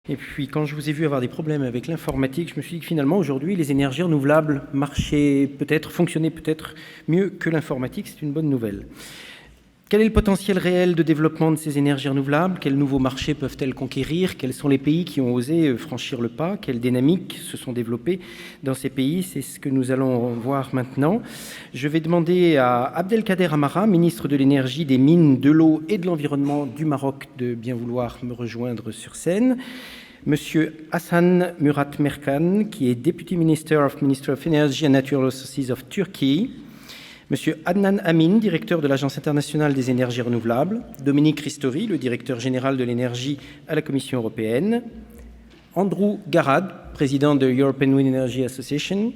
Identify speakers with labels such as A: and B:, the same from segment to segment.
A: Et puis, quand je vous ai vu avoir des problèmes avec l'informatique, je me suis dit que finalement, aujourd'hui, les énergies renouvelables fonctionnaient peut-être mieux que l'informatique. C'est une bonne nouvelle. Quel est le potentiel réel de développement de ces énergies renouvelables? Quels nouveaux marchés peuvent-elles conquérir? Quels sont les pays qui ont osé franchir le pas? Quelles dynamiques se sont développées dans ces pays? C'est ce que nous allons voir maintenant. Je vais demander à Abdelkader Amara, ministre de l'Énergie, des Mines, de l'Eau et de l'Environnement du Maroc, de bien vouloir me rejoindre sur scène. Monsieur Hassan Murat Merkan, qui est Deputy Minister of Energy and Natural Resources of Turkey. Monsieur Adnan Amin, directeur de l'Agence internationale des énergies renouvelables. Dominique Ristori, le directeur général de l'énergie à la Commission européenne. Andrew Garad, président de European Wind Energy Association.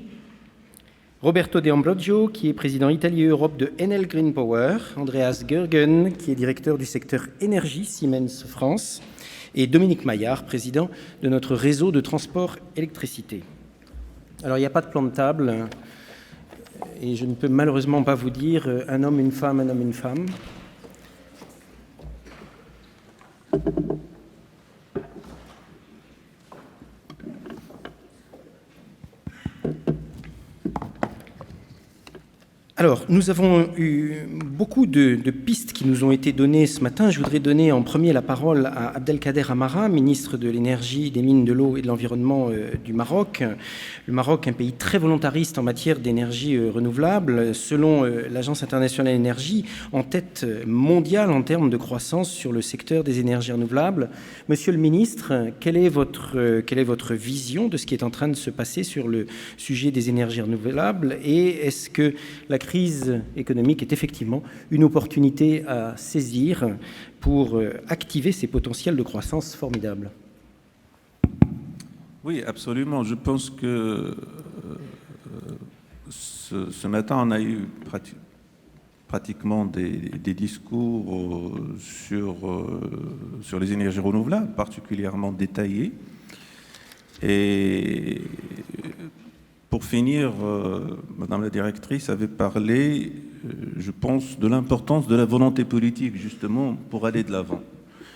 A: Roberto De Ambrogio, qui est président Italie et Europe de Enel Green Power. Andreas Gergen, qui est directeur du secteur énergie Siemens France. Et Dominique Maillard, président de notre réseau de transport électricité. Alors, il n'y a pas de plan de table, et je ne peux malheureusement pas vous dire un homme, une femme, un homme, une femme. Alors, nous avons eu beaucoup de pistes qui nous ont été données ce matin. Je voudrais donner en premier la parole à Abdelkader Amara, ministre de l'Énergie, des Mines, de l'Eau et de l'Environnement du Maroc. Le Maroc, un pays très volontariste en matière d'énergie renouvelable, selon l'Agence internationale de l'énergie, en tête mondiale en termes de croissance sur le secteur des énergies renouvelables. Monsieur le ministre, quelle est votre vision de ce qui est en train de se passer sur le sujet des énergies renouvelables, et est-ce que la crise économique est effectivement une opportunité à saisir pour activer ces potentiels de croissance formidables?
B: Oui, absolument. Je pense que ce matin, on a eu pratiquement des discours sur les énergies renouvelables, particulièrement détaillés. Et pour finir, Madame la directrice avait parlé, je pense, de l'importance de la volonté politique, justement, pour aller de l'avant.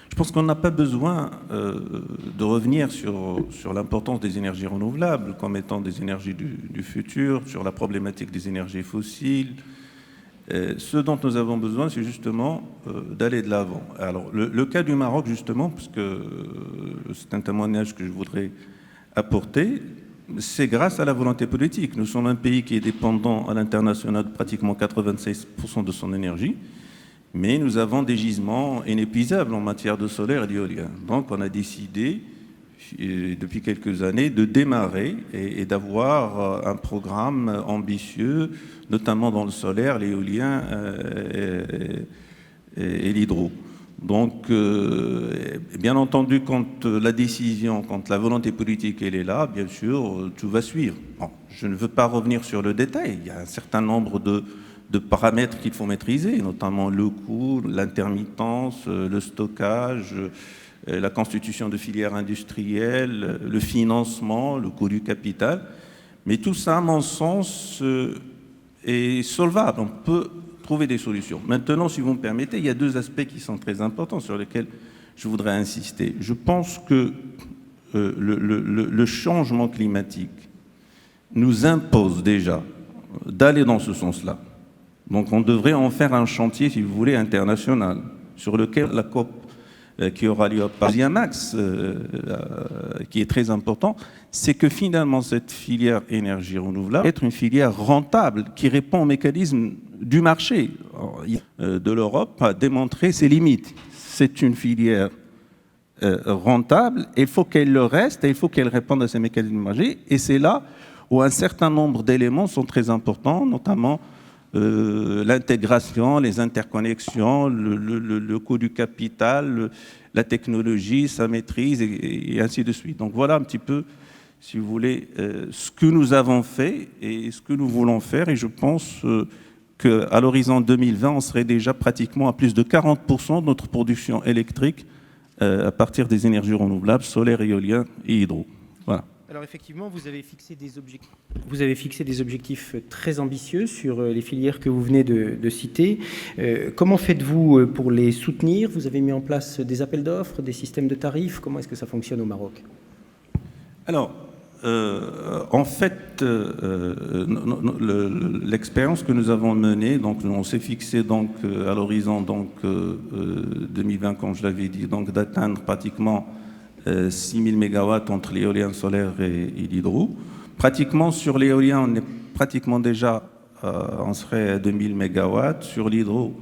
B: Je pense qu'on n'a pas besoin de revenir sur l'importance des énergies renouvelables comme étant des énergies du futur, sur la problématique des énergies fossiles. Ce dont nous avons besoin, c'est justement d'aller de l'avant. Alors, le cas du Maroc, justement, parce que c'est un témoignage que je voudrais apporter, c'est grâce à la volonté politique. Nous sommes un pays qui est dépendant à l'international de pratiquement 96% de son énergie, mais nous avons des gisements inépuisables en matière de solaire et d'éolien. Donc on a décidé, depuis quelques années, de démarrer et d'avoir un programme ambitieux, notamment dans le solaire, l'éolien et l'hydro. Donc, bien entendu, quand la volonté politique elle est là, bien sûr, tout va suivre. Bon, je ne veux pas revenir sur le détail. Il y a un certain nombre de paramètres qu'il faut maîtriser, notamment le coût, l'intermittence, le stockage, la constitution de filières industrielles, le financement, le coût du capital. Mais tout ça, à mon sens, est solvable. On peut trouver des solutions. Maintenant, si vous me permettez, il y a deux aspects qui sont très importants sur lesquels je voudrais insister. Je pense que le changement climatique nous impose déjà d'aller dans ce sens-là. Donc on devrait en faire un chantier, si vous voulez, international, sur lequel la COP qui aura lieu à Paris, un axe qui est très important, c'est que finalement cette filière énergie renouvelable est une filière rentable qui répond au mécanisme du marché de l'Europe a démontré ses limites. C'est une filière rentable, il faut qu'elle le reste et il faut qu'elle réponde à ces mécanismes du marché. Et c'est là où un certain nombre d'éléments sont très importants, notamment l'intégration, les interconnexions, le coût du capital, la technologie, sa maîtrise et ainsi de suite. Donc voilà un petit peu, si vous voulez, ce que nous avons fait et ce que nous voulons faire. Et je pense qu'à l'horizon 2020, on serait déjà pratiquement à plus de 40% de notre production électrique à partir des énergies renouvelables, solaire, éolien et hydro. Voilà.
A: Alors effectivement, vous avez fixé des objectifs très ambitieux sur les filières que vous venez de citer. Comment faites-vous pour les soutenir? Vous avez mis en place des appels d'offres, des systèmes de tarifs. Comment est-ce que ça fonctionne au Maroc?
B: Alors, en fait, l'expérience que nous avons menée, donc on s'est fixé donc à l'horizon 2020, comme je l'avais dit, donc d'atteindre pratiquement 6000 mégawatts entre l'éolien solaire et l'hydro. Pratiquement sur l'éolien, on est pratiquement déjà, on serait à 2000 mégawatts. Sur l'hydro,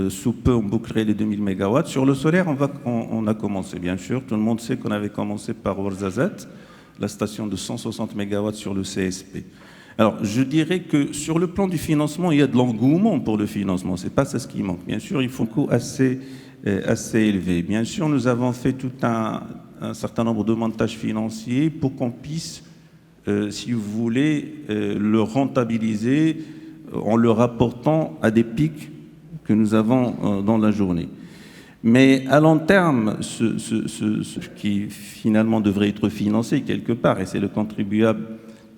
B: sous peu, on bouclerait les 2000 mégawatts. Sur le solaire, on a commencé, bien sûr. Tout le monde sait qu'on avait commencé par Ouarzazate, la station de 160 mégawatts sur le CSP. Alors, je dirais que sur le plan du financement, il y a de l'engouement pour le financement. C'est pas ça ce qui manque. Bien sûr, il faut un coût assez élevé. Bien sûr, nous avons fait tout un certain nombre de montages financiers pour qu'on puisse, si vous voulez, le rentabiliser en le rapportant à des pics que nous avons dans la journée. Mais à long terme, ce qui finalement devrait être financé quelque part, et c'est le contribuable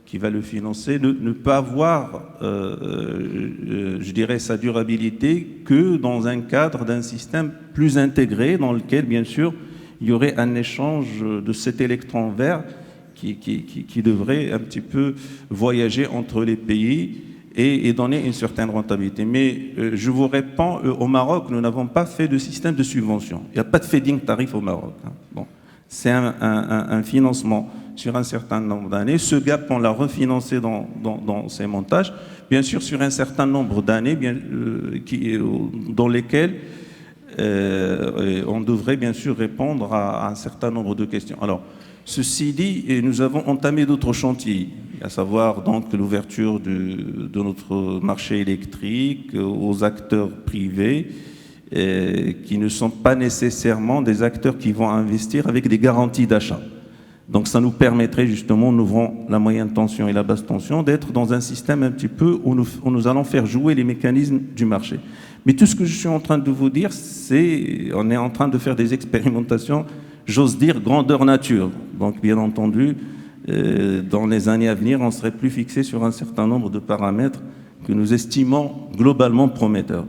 B: qui va le financer, ne peut avoir, je dirais, sa durabilité que dans un cadre d'un système plus intégré, dans lequel, bien sûr, il y aurait un échange de cet électron vert qui devrait un petit peu voyager entre les pays et donner une certaine rentabilité. Mais je vous réponds, au Maroc, nous n'avons pas fait de système de subvention. Il n'y a pas de feed-in tarif au Maroc. Hein. Bon. C'est un financement sur un certain nombre d'années. Ce gap, on l'a refinancé dans ces montages, bien sûr sur un certain nombre d'années dans lesquelles on devrait bien sûr répondre à un certain nombre de questions. Alors, ceci dit, nous avons entamé d'autres chantiers, à savoir donc l'ouverture de notre marché électrique aux acteurs privés qui ne sont pas nécessairement des acteurs qui vont investir avec des garanties d'achat. Donc ça nous permettrait justement, en ouvrant la moyenne tension et la basse tension, d'être dans un système un petit peu où nous allons faire jouer les mécanismes du marché. Mais tout ce que je suis en train de vous dire, c'est on est en train de faire des expérimentations, j'ose dire, grandeur nature. Donc bien entendu, dans les années à venir, on serait plus fixé sur un certain nombre de paramètres que nous estimons globalement prometteurs.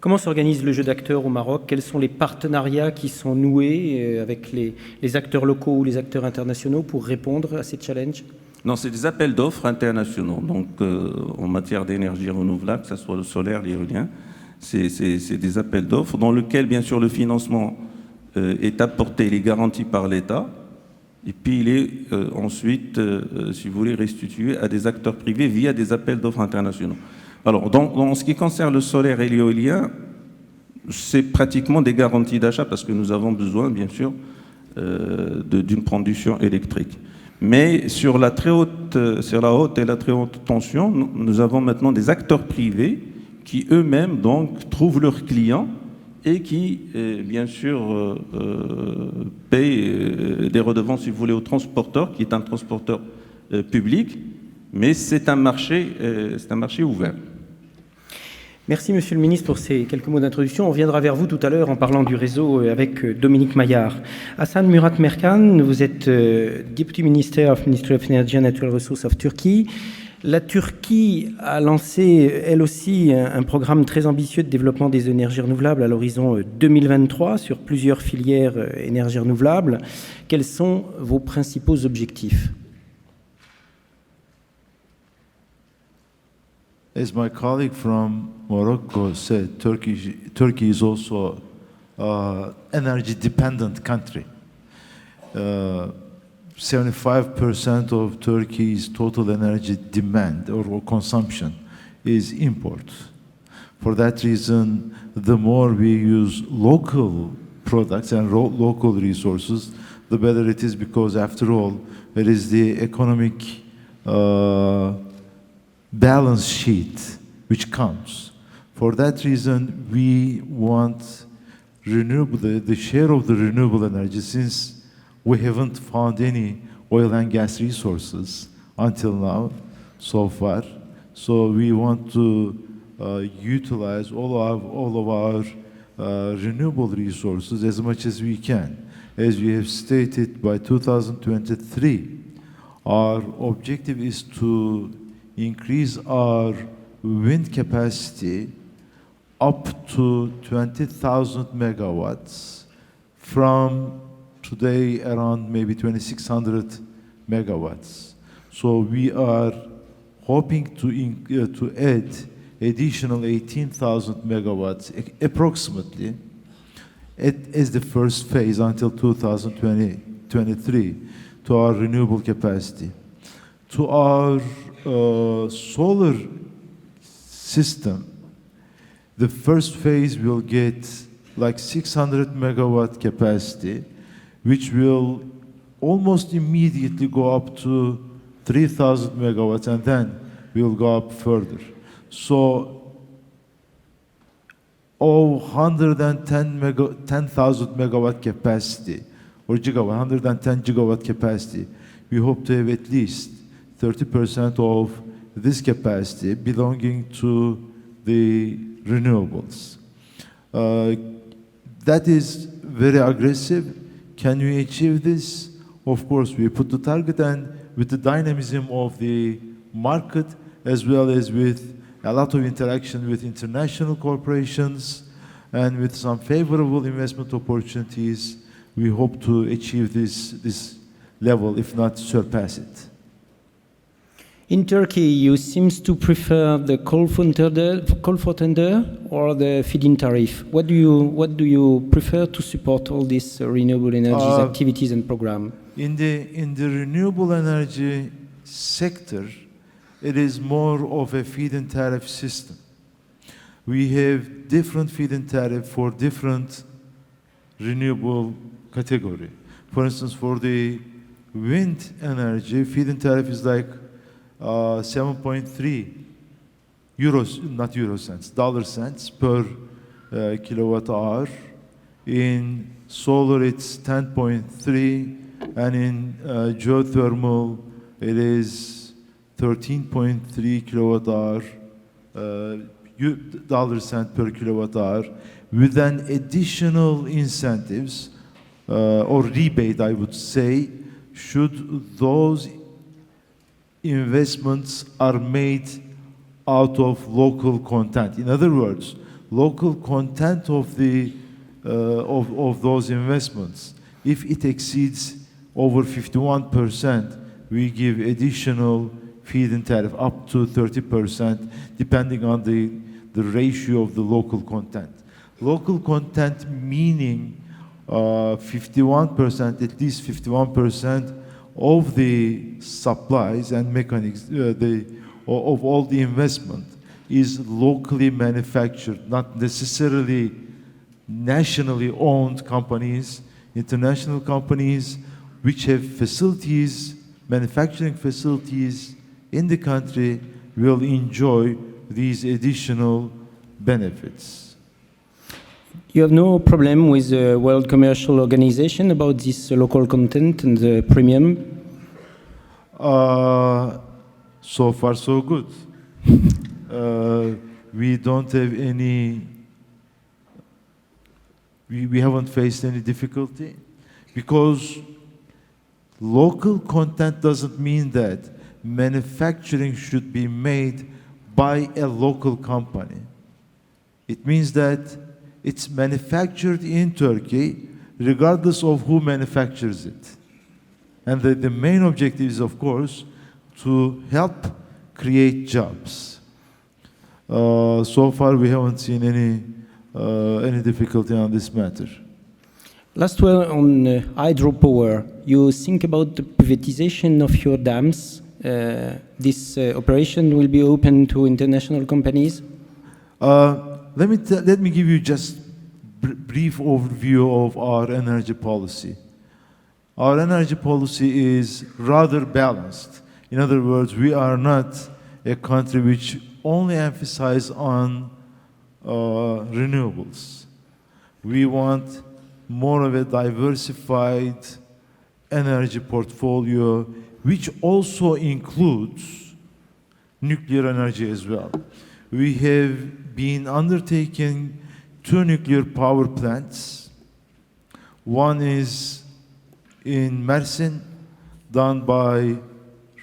A: Comment s'organise le jeu d'acteurs au Maroc? Quels sont les partenariats qui sont noués avec les acteurs locaux ou les acteurs internationaux pour répondre à ces challenges?
B: Non, c'est des appels d'offres internationaux. Donc, en matière d'énergie renouvelable, que ce soit le solaire, l'éolien, c'est des appels d'offres dans lesquels, bien sûr, le financement est apporté, il est garanti par l'État, et puis il est ensuite, si vous voulez, restitué à des acteurs privés via des appels d'offres internationaux. Alors, en ce qui concerne le solaire et l'éolien, c'est pratiquement des garanties d'achat parce que nous avons besoin, bien sûr, d'une production électrique. Mais sur la haute et la très haute tension, nous avons maintenant des acteurs privés qui eux-mêmes donc trouvent leurs clients et qui, bien sûr, payent des redevances, si vous voulez, au transporteur, qui est un transporteur public, mais c'est un marché ouvert.
A: Merci Monsieur le Ministre pour ces quelques mots d'introduction. On reviendra vers vous tout à l'heure en parlant du réseau avec Dominique Maillard. Hassan Murat Merkan, vous êtes Deputy Minister of Ministry of Energy and Natural Resources of Turkey. La Turquie a lancé, elle aussi, un programme très ambitieux de développement des énergies renouvelables à l'horizon 2023 sur plusieurs filières énergies renouvelables. Quels sont vos principaux objectifs ?
C: As my colleague from Morocco said, Turkey is also an energy-dependent country. 75% of Turkey's total energy demand or consumption is import. For that reason, the more we use local products and local resources, the better it is, because after all, it is the economic balance sheet which counts. For that reason, we want the share of the renewable energy, since we haven't found any oil and gas resources until now, so far. So we want to utilize all of our renewable resources as much as we can. As we have stated, by 2023, Our objective is to increase our wind capacity up to 20,000 megawatts from today around maybe 2,600 megawatts. So we are hoping to add additional 18,000 megawatts approximately as the first phase until 2023 to our renewable capacity. To our solar system, the first phase will get like 600 megawatt capacity, which will almost immediately go up to 3,000 megawatts, and then we'll go up further. So, 10,000 megawatt capacity, or gigawatt, 110 gigawatt capacity. We hope to have at least 30% of this capacity belonging to the renewables. That is very aggressive. Can we achieve this? Of course, we put the target, and with the dynamism of the market, as well as with a lot of interaction with international corporations and with some favorable investment opportunities, we hope to achieve this level, if not surpass it.
A: In Turkey, you seem to prefer the call for tender or the feed-in tariff. What do you prefer to support all these renewable energies activities and programs?
C: In the renewable energy sector, it is more of a feed-in tariff system. We have different feed-in tariff for different renewable category. For instance, for the wind energy, feed-in tariff is like 7.3 euros, not euro cents, dollar cents per kilowatt hour. In solar, it's 10.3, and in geothermal, it is 13.3 kilowatt hour, dollar cent per kilowatt hour, with an additional incentives or rebate, I would say, should those investments are made out of local content. In other words, local content of those investments, if it exceeds over 51%, we give additional feed-in tariff up to 30%, depending on the ratio of the local content. Local content meaning 51%, at least 51% of the supplies and mechanics of all the investment is locally manufactured, not necessarily nationally owned companies, international companies which have facilities, manufacturing facilities in the country will enjoy these additional benefits.
A: You have no problem with the World Commercial Organization about this local content and the premium?
C: So far, so good. We don't have any, we haven't faced any difficulty, because local content doesn't mean that manufacturing should be made by a local company. It means that it's manufactured in Turkey, regardless of who manufactures it. And the main objective is, of course, to help create jobs. So far, we haven't seen any difficulty on this matter.
A: Last one on hydropower. You think about the privatization of your dams. This operation will be open to international companies?
C: Let me give you just brief overview of our energy policy. Our energy policy is rather balanced. In other words, we are not a country which only emphasizes on renewables. We want more of a diversified energy portfolio, which also includes nuclear energy as well. We have been undertaking 2 nuclear power plants. One is in Mersin, done by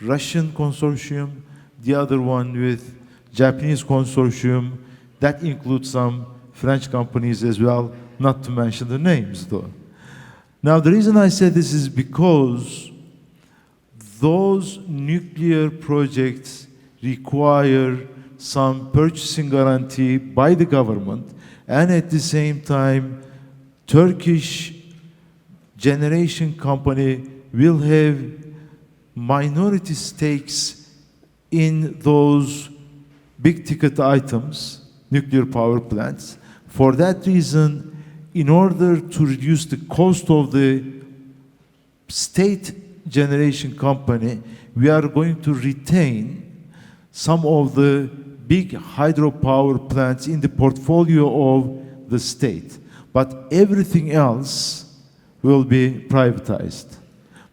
C: Russian consortium, the other one with Japanese consortium, that includes some French companies as well, not to mention the names though. Now the reason I say this is because those nuclear projects require some purchasing guarantee by the government, and at the same time, Turkish generation company will have minority stakes in those big ticket items, nuclear power plants. For that reason, in order to reduce the cost of the state generation company, we are going to retain some of the big hydropower plants in the portfolio of the state. But everything else will be privatized.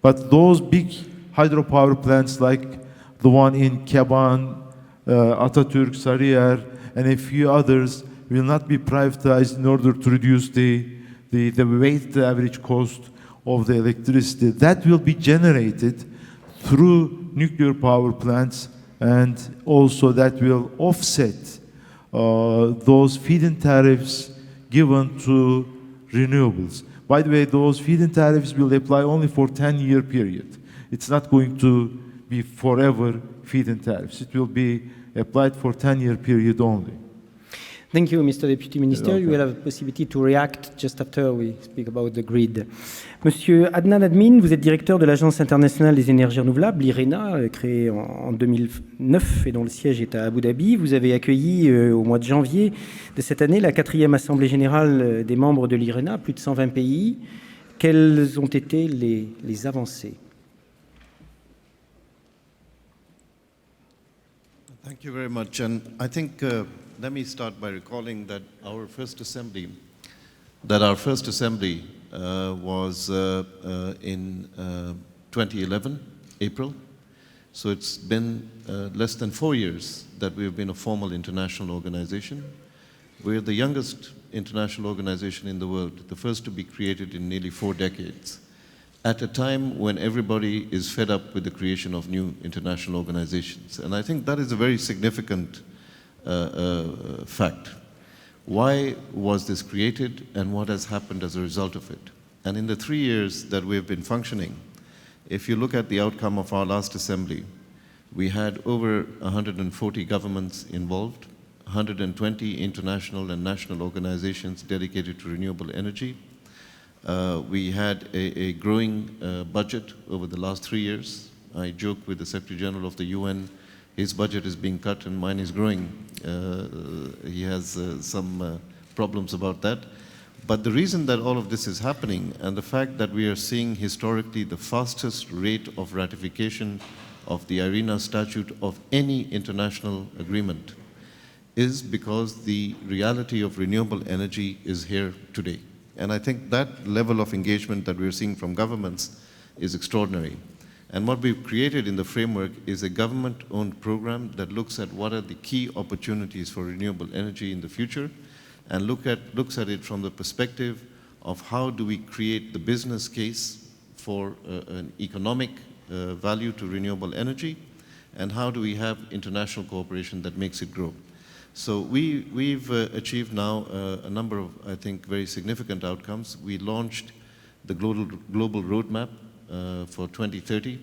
C: But those big hydropower plants like the one in Keban, Atatürk, Sarıyer, and a few others will not be privatized in order to reduce the weighted average cost of the electricity. That will be generated through nuclear power plants, and also that will offset those feed-in tariffs given to renewables. By the way, those feed-in tariffs will apply only for 10-year period. It's not going to be forever feed-in tariffs. It will be applied for 10-year period only.
A: Thank you, Mr. Deputy Minister. You will have a possibility to react just after we speak about the grid. Monsieur Adnan Admin, vous êtes directeur de l'Agence internationale des énergies renouvelables, l'IRENA, créée en 2009 et dont le siège est à Abu Dhabi. Vous avez accueilli au mois de janvier de cette année la 4e Assemblée générale des membres de l'IRENA, plus de 120 pays. Quelles ont été les avancées?
D: Thank you very much. And I think let me start by recalling that our first assembly was in 2011, April. So it's been less than 4 years that we've been a formal international organization. We're the youngest international organization in the world, the first to be created in nearly 4 decades, at a time when everybody is fed up with the creation of new international organizations. And I think that is a very significant fact. Why was this created and what has happened as a result of it? And in the 3 years that we've been functioning, if you look at the outcome of our last assembly, we had over 140 governments involved, 120 international and national organizations dedicated to renewable energy. We had a growing budget over the last 3 years. I joke with the Secretary General of the UN, his budget is being cut and mine is growing. He has some problems about that. But the reason that all of this is happening, and the fact that we are seeing historically the fastest rate of ratification of the IRENA statute of any international agreement, is because the reality of renewable energy is here today. And I think that level of engagement that we're seeing from governments is extraordinary. And what we've created in the framework is a government-owned program that looks at what are the key opportunities for renewable energy in the future, and looks at it from the perspective of how do we create the business case for an economic value to renewable energy, and how do we have international cooperation that makes it grow. So we've achieved now a number of, I think, very significant outcomes. We launched the global roadmap for 2030.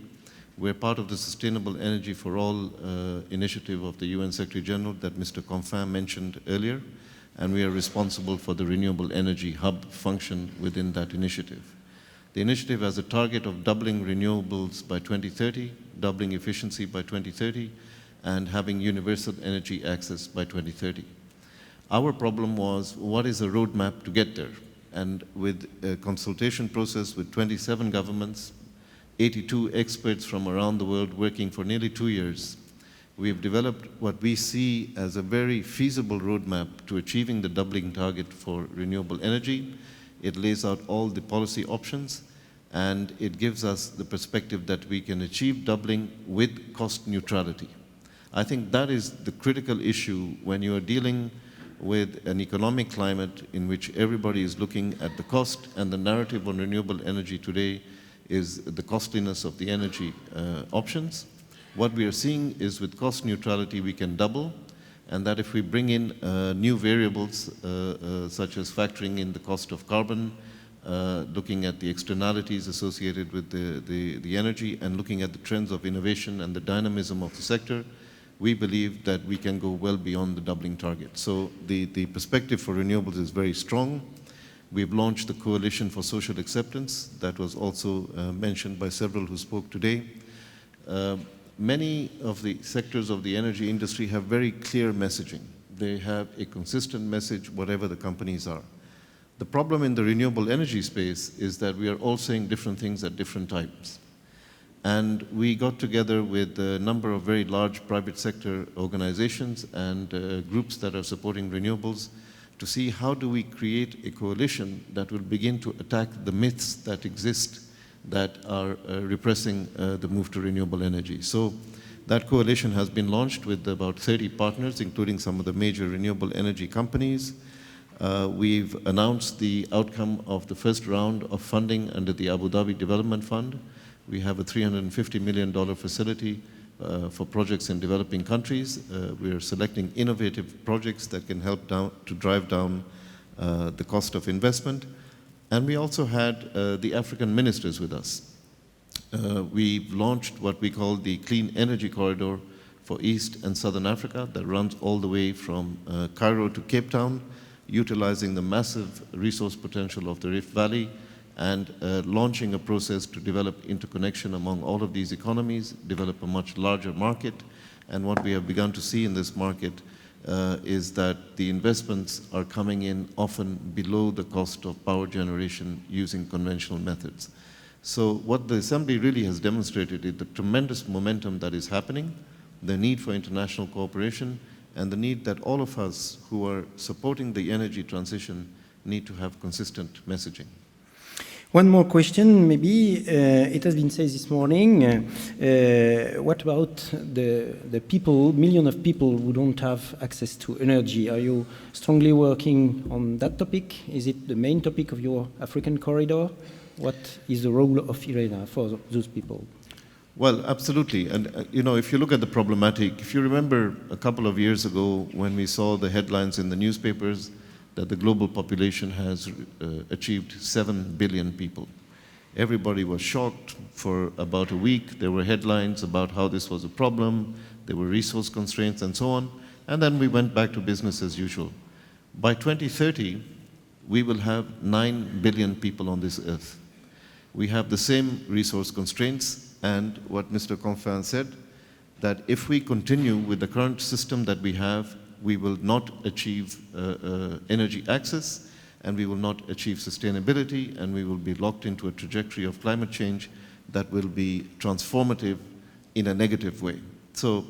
D: We're part of the Sustainable Energy for All initiative of the UN Secretary General that Mr. Confin mentioned earlier, and we are responsible for the renewable energy hub function within that initiative. The initiative has a target of doubling renewables by 2030, doubling efficiency by 2030, and having universal energy access by 2030. Our problem was, what is a roadmap to get there? And with a consultation process with 27 governments, 82 experts from around the world working for nearly 2 years, we've developed what we see as a very feasible roadmap to achieving the doubling target for renewable energy. It lays out all the policy options, and it gives us the perspective that we can achieve doubling with cost neutrality. I think that is the critical issue when you are dealing with an economic climate in which everybody is looking at the cost, and the narrative on renewable energy today is the costliness of the energy options. What we are seeing is with cost neutrality we can double, and that if we bring in new variables such as factoring in the cost of carbon, looking at the externalities associated with the energy, and looking at the trends of innovation and the dynamism of the sector, we believe that we can go well beyond the doubling target. So the perspective for renewables is very strong. We've launched the Coalition for Social Acceptance that was also mentioned by several who spoke today. Many of the sectors of the energy industry have very clear messaging. They have a consistent message, whatever the companies are. The problem in the renewable energy space is that we are all saying different things at different times. And we got together with a number of very large private sector organizations and groups that are supporting renewables to see how do we create a coalition that will begin to attack the myths that exist that are repressing the move to renewable energy. So that coalition has been launched with about 30 partners, including some of the major renewable energy companies. We've announced the outcome of the first round of funding under the Abu Dhabi Development Fund. We have a $350 million facility for projects in developing countries. We are selecting innovative projects that can help to drive down the cost of investment. And we also had the African ministers with us. We've launched what we call the Clean Energy Corridor for East and Southern Africa that runs all the way from Cairo to Cape Town, utilizing the massive resource potential of the Rift Valley and launching a process to develop interconnection among all of these economies, develop a much larger market. And what we have begun to see in this market is that the investments are coming in often below the cost of power generation using conventional methods. So what the Assembly really has demonstrated is the tremendous momentum that is happening, the need for international cooperation, and the need that all of us who are supporting the energy transition need to have consistent messaging.
A: One more question, maybe. It has been said this morning, what about the people, millions of people who don't have access to energy? Are you strongly working on that topic? Is it the main topic of your African corridor? What is the role of IRENA for those people?
D: Well, absolutely. And, if you look at the problematic, if you remember a couple of years ago when we saw the headlines in the newspapers that the global population has achieved 7 billion people. Everybody was shocked. For about a week, there were headlines about how this was a problem, there were resource constraints and so on, and then we went back to business as usual. By 2030, we will have 9 billion people on this earth. We have the same resource constraints, and what Mr. Confin said, that if we continue with the current system that we have, we will not achieve energy access, and we will not achieve sustainability, and we will be locked into a trajectory of climate change that will be transformative in a negative way. So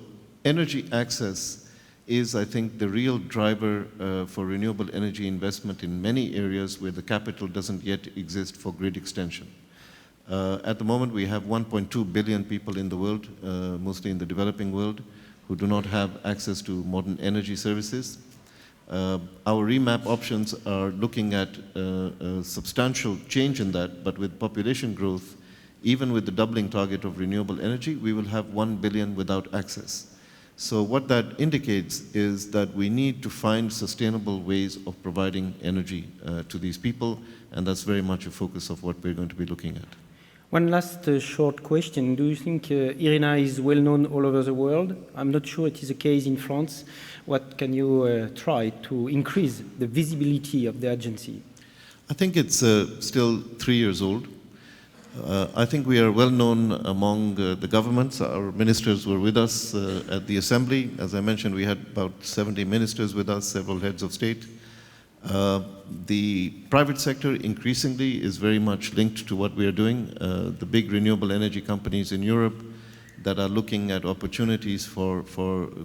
D: energy access is, I think, the real driver for renewable energy investment in many areas where the capital doesn't yet exist for grid extension. At the moment, we have 1.2 billion people in the world, mostly in the developing world, who do not have access to modern energy services. Our remap options are looking at a substantial change in that, but with population growth, even with the doubling target of renewable energy, we will have 1 billion without access. So what that indicates is that we need to find sustainable ways of providing energy to these people, and that's very much a focus of what we're going to be looking at.
A: One last short question. Do you think IRENA is well known all over the world? I'm not sure it is the case in France. What can you try to increase the visibility of the agency?
D: I think it's still 3 years old. I think we are well known among the governments. Our ministers were with us at the Assembly. As I mentioned, we had about 70 ministers with us, several heads of state. The private sector increasingly is very much linked to what we are doing. The big renewable energy companies in Europe that are looking at opportunities for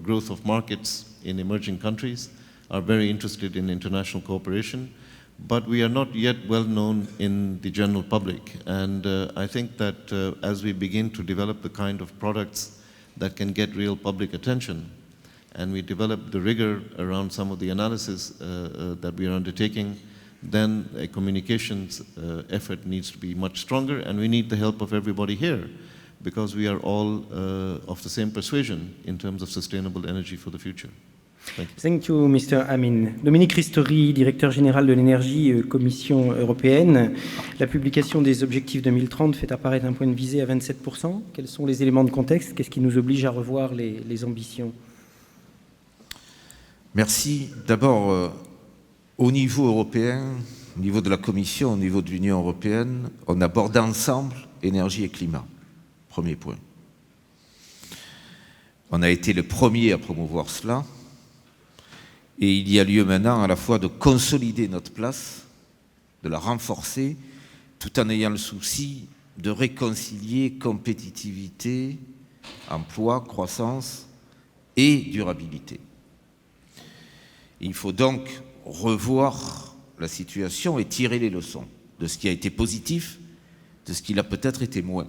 D: growth of markets in emerging countries are very interested in international cooperation. But we are not yet well known in the general public. And I think that as we begin to develop the kind of products that can get real public attention, and we develop the rigor around some of the analysis that we are undertaking, then a communications effort needs to be much stronger, and we need the help of everybody here. because we are all of the same persuasion in terms of sustainable energy for the future.
A: Thank you, Mr. Amin. Dominique Ristori, directeur général de l'énergie, Commission européenne. La publication des objectifs 2030 fait apparaître un point de visée à 27%. Quels sont les éléments de contexte? Qu'est-ce qui nous oblige à revoir les ambitions?
E: Merci. D'abord, au niveau européen, au niveau de la Commission, au niveau de l'Union européenne, on aborde ensemble énergie et climat. Premier point. On a été le premier à promouvoir cela. Et il y a lieu maintenant à la fois de consolider notre place, de la renforcer, tout en ayant le souci de réconcilier compétitivité, emploi, croissance et durabilité. Il faut donc revoir la situation et tirer les leçons de ce qui a été positif, de ce qui l'a peut-être été moins.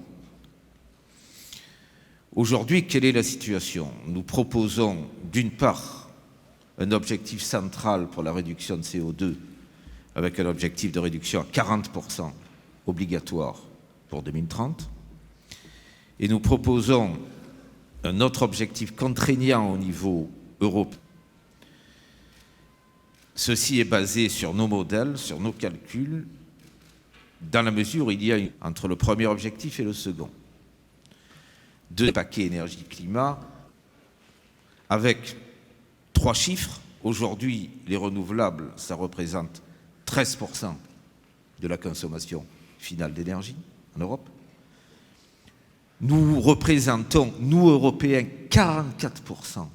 E: Aujourd'hui, quelle est la situation? Nous proposons d'une part un objectif central pour la réduction de CO2 avec un objectif de réduction à 40% obligatoire pour 2030. Et nous proposons un autre objectif contraignant au niveau européen. Ceci est basé sur nos modèles, sur nos calculs, dans la mesure où il y a entre le premier objectif et le second. 2 paquets énergie-climat avec 3 chiffres. Aujourd'hui, les renouvelables, ça représente 13% de la consommation finale d'énergie en Europe. Nous représentons, nous Européens, 44%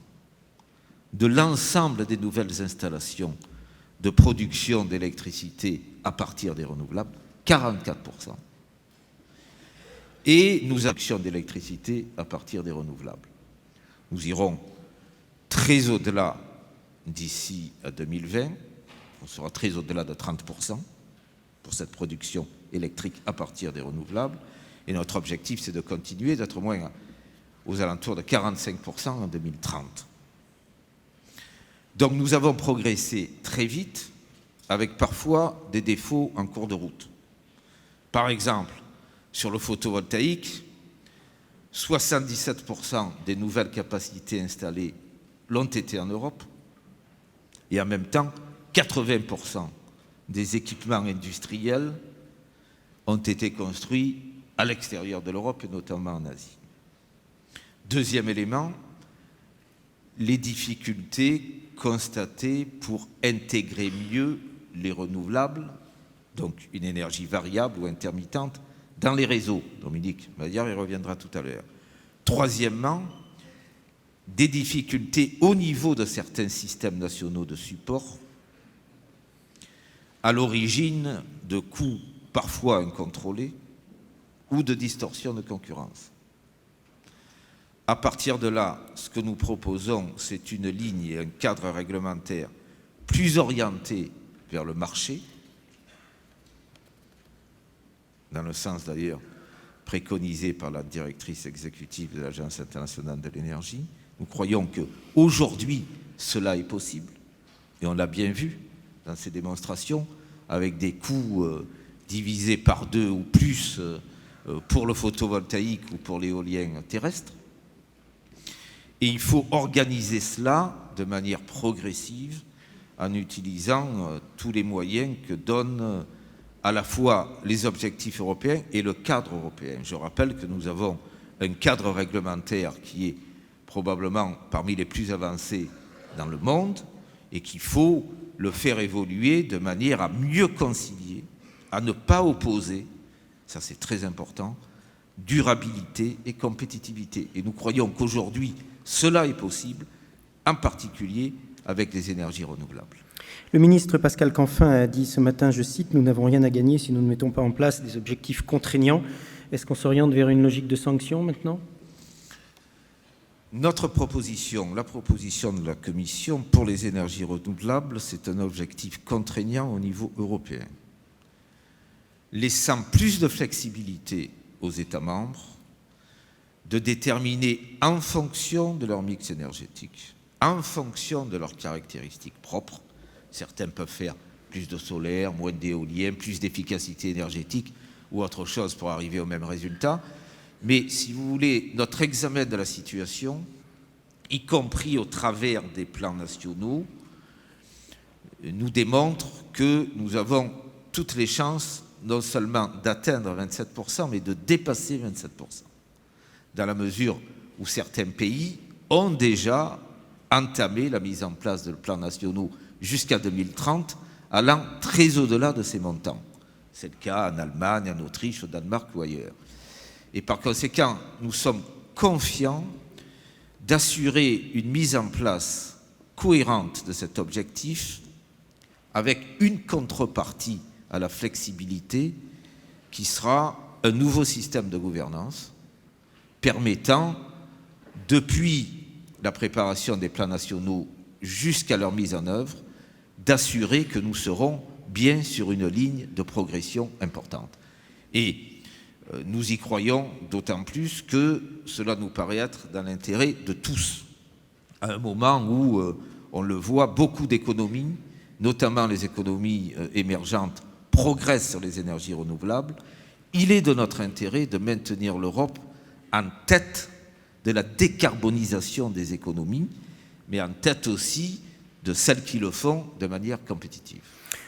E: de l'ensemble des nouvelles installations de production d'électricité à partir des renouvelables, 44%. Et nous avons d'électricité à partir des renouvelables. Nous irons très au-delà d'ici à 2020, on sera très au-delà de 30% pour cette production électrique à partir des renouvelables. Et notre objectif, c'est de continuer d'être au moins aux alentours de 45% en 2030. Donc nous avons progressé très vite, avec parfois des défauts en cours de route. Par exemple, sur le photovoltaïque, 77% des nouvelles capacités installées l'ont été en Europe, et en même temps, 80% des équipements industriels ont été construits à l'extérieur de l'Europe, et notamment en Asie. Deuxième élément, les difficultés constatées pour intégrer mieux les renouvelables, donc une énergie variable ou intermittente, dans les réseaux. Dominique Madiar y reviendra tout à l'heure. Troisièmement, des difficultés au niveau de certains systèmes nationaux de support, à l'origine de coûts parfois incontrôlés ou de distorsions de concurrence. À partir de là, ce que nous proposons, c'est une ligne et un cadre réglementaire plus orienté vers le marché, dans le sens d'ailleurs préconisé par la directrice exécutive de l'Agence internationale de l'énergie. Nous croyons qu'aujourd'hui, cela est possible, et on l'a bien vu dans ces démonstrations, avec des coûts divisés par 2 ou plus pour le photovoltaïque ou pour l'éolien terrestre. Et il faut organiser cela de manière progressive en utilisant tous les moyens que donnent à la fois les objectifs européens et le cadre européen. Je rappelle que nous avons un cadre réglementaire qui est probablement parmi les plus avancés dans le monde et qu'il faut le faire évoluer de manière à mieux concilier, à ne pas opposer, ça c'est très important, durabilité et compétitivité. Et nous croyons qu'aujourd'hui, cela est possible, en particulier avec les énergies renouvelables.
A: Le ministre Pascal Canfin a dit ce matin, je cite, « Nous n'avons rien à gagner si nous ne mettons pas en place des objectifs contraignants ». Est-ce qu'on s'oriente vers une logique de sanctions maintenant ?
E: Notre proposition, la proposition de la Commission pour les énergies renouvelables, c'est un objectif contraignant au niveau européen, laissant plus de flexibilité aux États membres de déterminer en fonction de leur mix énergétique, en fonction de leurs caractéristiques propres. Certains peuvent faire plus de solaire, moins d'éolien, plus d'efficacité énergétique ou autre chose pour arriver au même résultat. Mais si vous voulez, notre examen de la situation, y compris au travers des plans nationaux, nous démontre que nous avons toutes les chances non seulement d'atteindre 27%, mais de dépasser 27%, dans la mesure où certains pays ont déjà entamé la mise en place de plans nationaux jusqu'à 2030, allant très au-delà de ces montants. C'est le cas en Allemagne, en Autriche, au Danemark ou ailleurs. Et par conséquent, nous sommes confiants d'assurer une mise en place cohérente de cet objectif avec une contrepartie à la flexibilité qui sera un nouveau système de gouvernance permettant, depuis la préparation des plans nationaux jusqu'à leur mise en œuvre, d'assurer que nous serons bien sur une ligne de progression importante. Et nous y croyons d'autant plus que cela nous paraît être dans l'intérêt de tous. À un moment où, on le voit, beaucoup d'économies, notamment les économies émergentes, progressent sur les énergies renouvelables, il est de notre intérêt de maintenir l'Europe en tête de la décarbonisation des économies, mais en tête aussi de celles qui le font de manière compétitive.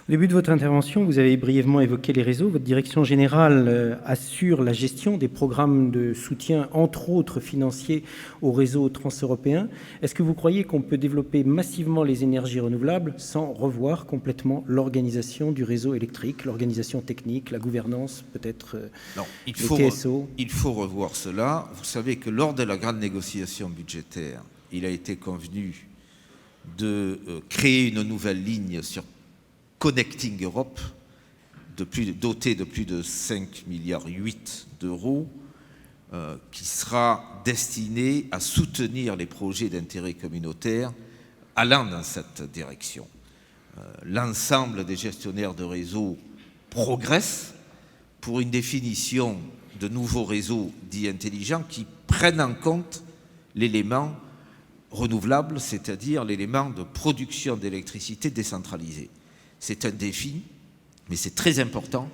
A: Au début de votre intervention, vous avez brièvement évoqué les réseaux. Votre direction générale assure la gestion des programmes de soutien, entre autres financiers, aux réseaux transeuropéens. Est-ce que vous croyez qu'on peut développer massivement les énergies renouvelables sans revoir complètement l'organisation du réseau électrique, l'organisation technique, la gouvernance, peut-être
E: Non,
A: les TSO?
E: Il faut revoir cela. Vous savez que lors de la grande négociation budgétaire, il a été convenu de créer une nouvelle ligne sur Connecting Europe, dotée de plus de 5,8 milliards d'euros, qui sera destinée à soutenir les projets d'intérêt communautaire allant dans cette direction. L'ensemble des gestionnaires de réseaux progressent pour une définition de nouveaux réseaux dits intelligents qui prennent en compte l'élément renouvelable, c'est-à-dire l'élément de production d'électricité décentralisée. C'est un défi, mais c'est très important,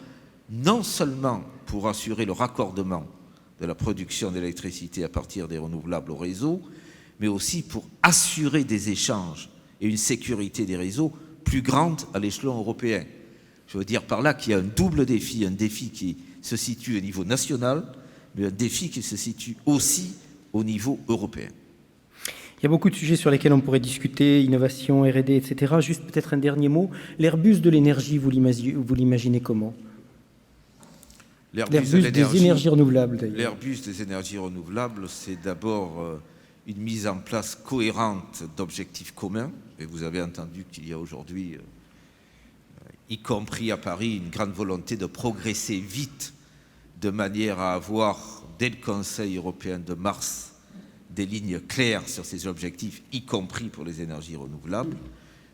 E: non seulement pour assurer le raccordement de la production d'électricité à partir des renouvelables au réseau, mais aussi pour assurer des échanges et une sécurité des réseaux plus grande à l'échelon européen. Je veux dire par là qu'il y a un double défi, un défi qui se situe au niveau national, mais un défi qui se situe aussi au niveau européen.
A: Il y a beaucoup de sujets sur lesquels on pourrait discuter, innovation, R&D, etc. Juste peut-être un dernier mot. L'Airbus de l'énergie, vous l'imaginez comment? L'Airbus des énergies renouvelables, d'ailleurs.
E: L'Airbus des énergies renouvelables, c'est d'abord une mise en place cohérente d'objectifs communs. Et vous avez entendu qu'il y a aujourd'hui, y compris à Paris, une grande volonté de progresser vite, de manière à avoir, dès le Conseil européen de mars, des lignes claires sur ces objectifs, y compris pour les énergies renouvelables.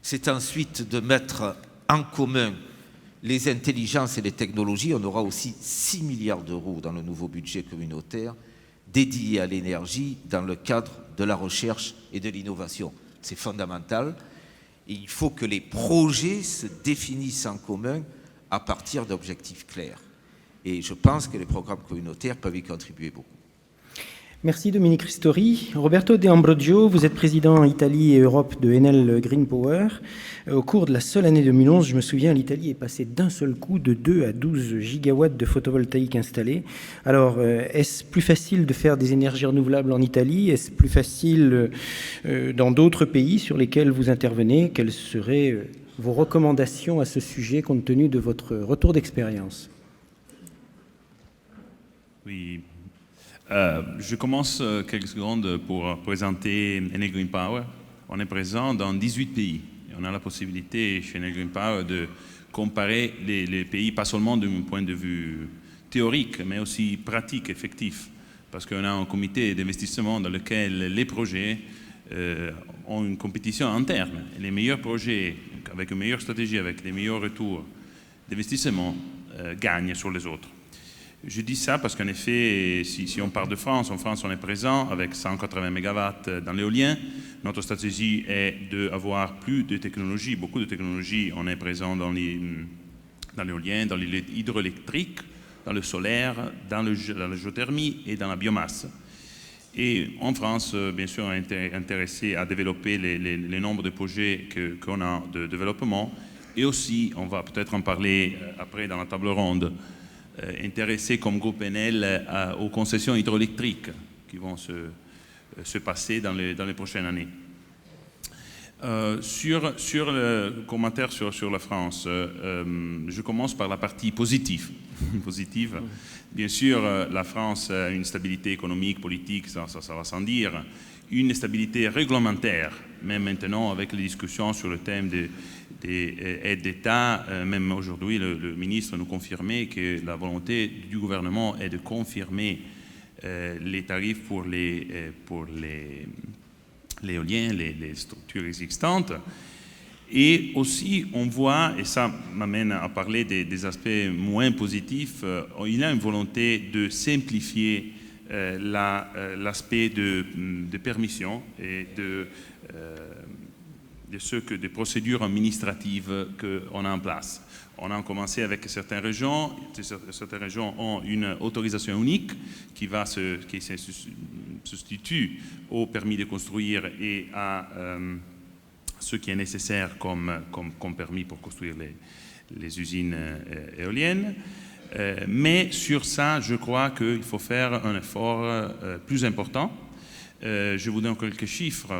E: C'est ensuite de mettre en commun les intelligences et les technologies. On aura aussi 6 milliards d'euros dans le nouveau budget communautaire dédié à l'énergie dans le cadre de la recherche et de l'innovation. C'est fondamental. Et il faut que les projets se définissent en commun à partir d'objectifs clairs. Et je pense que les programmes communautaires peuvent y contribuer beaucoup.
A: Merci Dominique Ristori. Roberto De Ambrogio, vous êtes président Italie et Europe de Enel Green Power. Au cours de la seule année 2011, je me souviens, l'Italie est passée d'un seul coup de 2 à 12 gigawatts de photovoltaïque installés. Alors, est-ce plus facile de faire des énergies renouvelables en Italie? Est-ce plus facile dans d'autres pays sur lesquels vous intervenez? Quelles seraient vos recommandations à ce sujet compte tenu de votre retour d'expérience?
F: Oui. Je commence quelques secondes pour présenter Enel Green Power. On est présent dans 18 pays. Et on a la possibilité chez Enel Green Power de comparer les pays, pas seulement d'un point de vue théorique, mais aussi pratique, effectif. Parce qu'on a un comité d'investissement dans lequel les projets ont une compétition interne. Et les meilleurs projets, avec une meilleure stratégie, avec les meilleurs retours d'investissement, gagnent sur les autres. Je dis ça parce qu'en effet, si on part de France, en France on est présent avec 180 MW dans l'éolien. Notre stratégie est d'avoir plus de technologies, beaucoup de technologies. On est présent dans l'éolien, dans l'hydroélectrique. dans le solaire, dans la géothermie et dans la biomasse. Et en France, bien sûr, on est intéressé à développer les nombres de projets qu'on a de développement. Et aussi, on va peut-être en parler après dans la table ronde, intéressé comme groupe Enel aux concessions hydroélectriques qui vont se passer dans les prochaines années. Sur le commentaire sur la France, je commence par la partie positive. Bien sûr, la France a une stabilité économique, politique, ça va sans dire, une stabilité réglementaire, même maintenant avec les discussions sur le thème des aides d'État. Même aujourd'hui, le ministre nous confirmait que la volonté du gouvernement est de confirmer les tarifs pour l'éolien, les structures existantes. Et aussi, on voit, et ça m'amène à parler des aspects moins positifs, il y a une volonté de simplifier l'aspect de permission et des procédures administratives qu'on a en place. On a commencé avec certaines régions. Certaines régions ont une autorisation unique qui se substitue au permis de construire et à ce qui est nécessaire comme permis pour construire les usines éoliennes. Mais sur ça, je crois qu'il faut faire un effort plus important. Je vous donne quelques chiffres.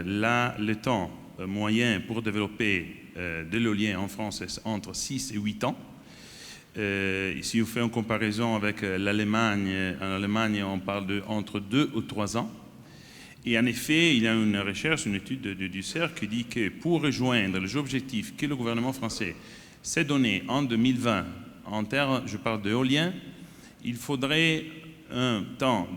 F: Là, le temps moyen pour développer de l'éolien en France est entre 6 et 8 ans. Si vous faites une comparaison avec l'Allemagne, en Allemagne, on parle entre 2 ou 3 ans. Et en effet, il y a une recherche, une étude du CERC qui dit que pour rejoindre les objectifs que le gouvernement français s'est donné en 2020, en termes, je parle d'éolien, il faudrait un temps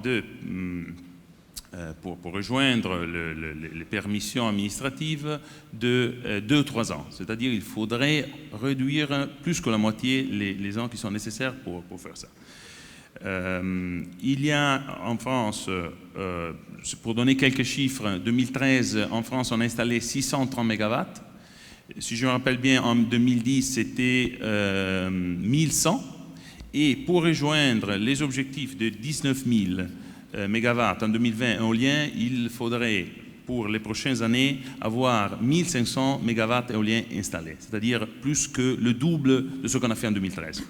F: pour rejoindre les permissions administratives de 2 ou 3 ans. C'est-à-dire qu'il faudrait réduire plus que la moitié les ans qui sont nécessaires pour faire ça. Il y a en France, pour donner quelques chiffres, en 2013, en France, on a installé 630 MW. Si je me rappelle bien, en 2010, c'était 1100. Et pour rejoindre les objectifs de 19 000 MW en 2020 éolien, il faudrait, pour les prochaines années, avoir 1500 MW éoliens installés, c'est-à-dire plus que le double de ce qu'on a fait en 2013.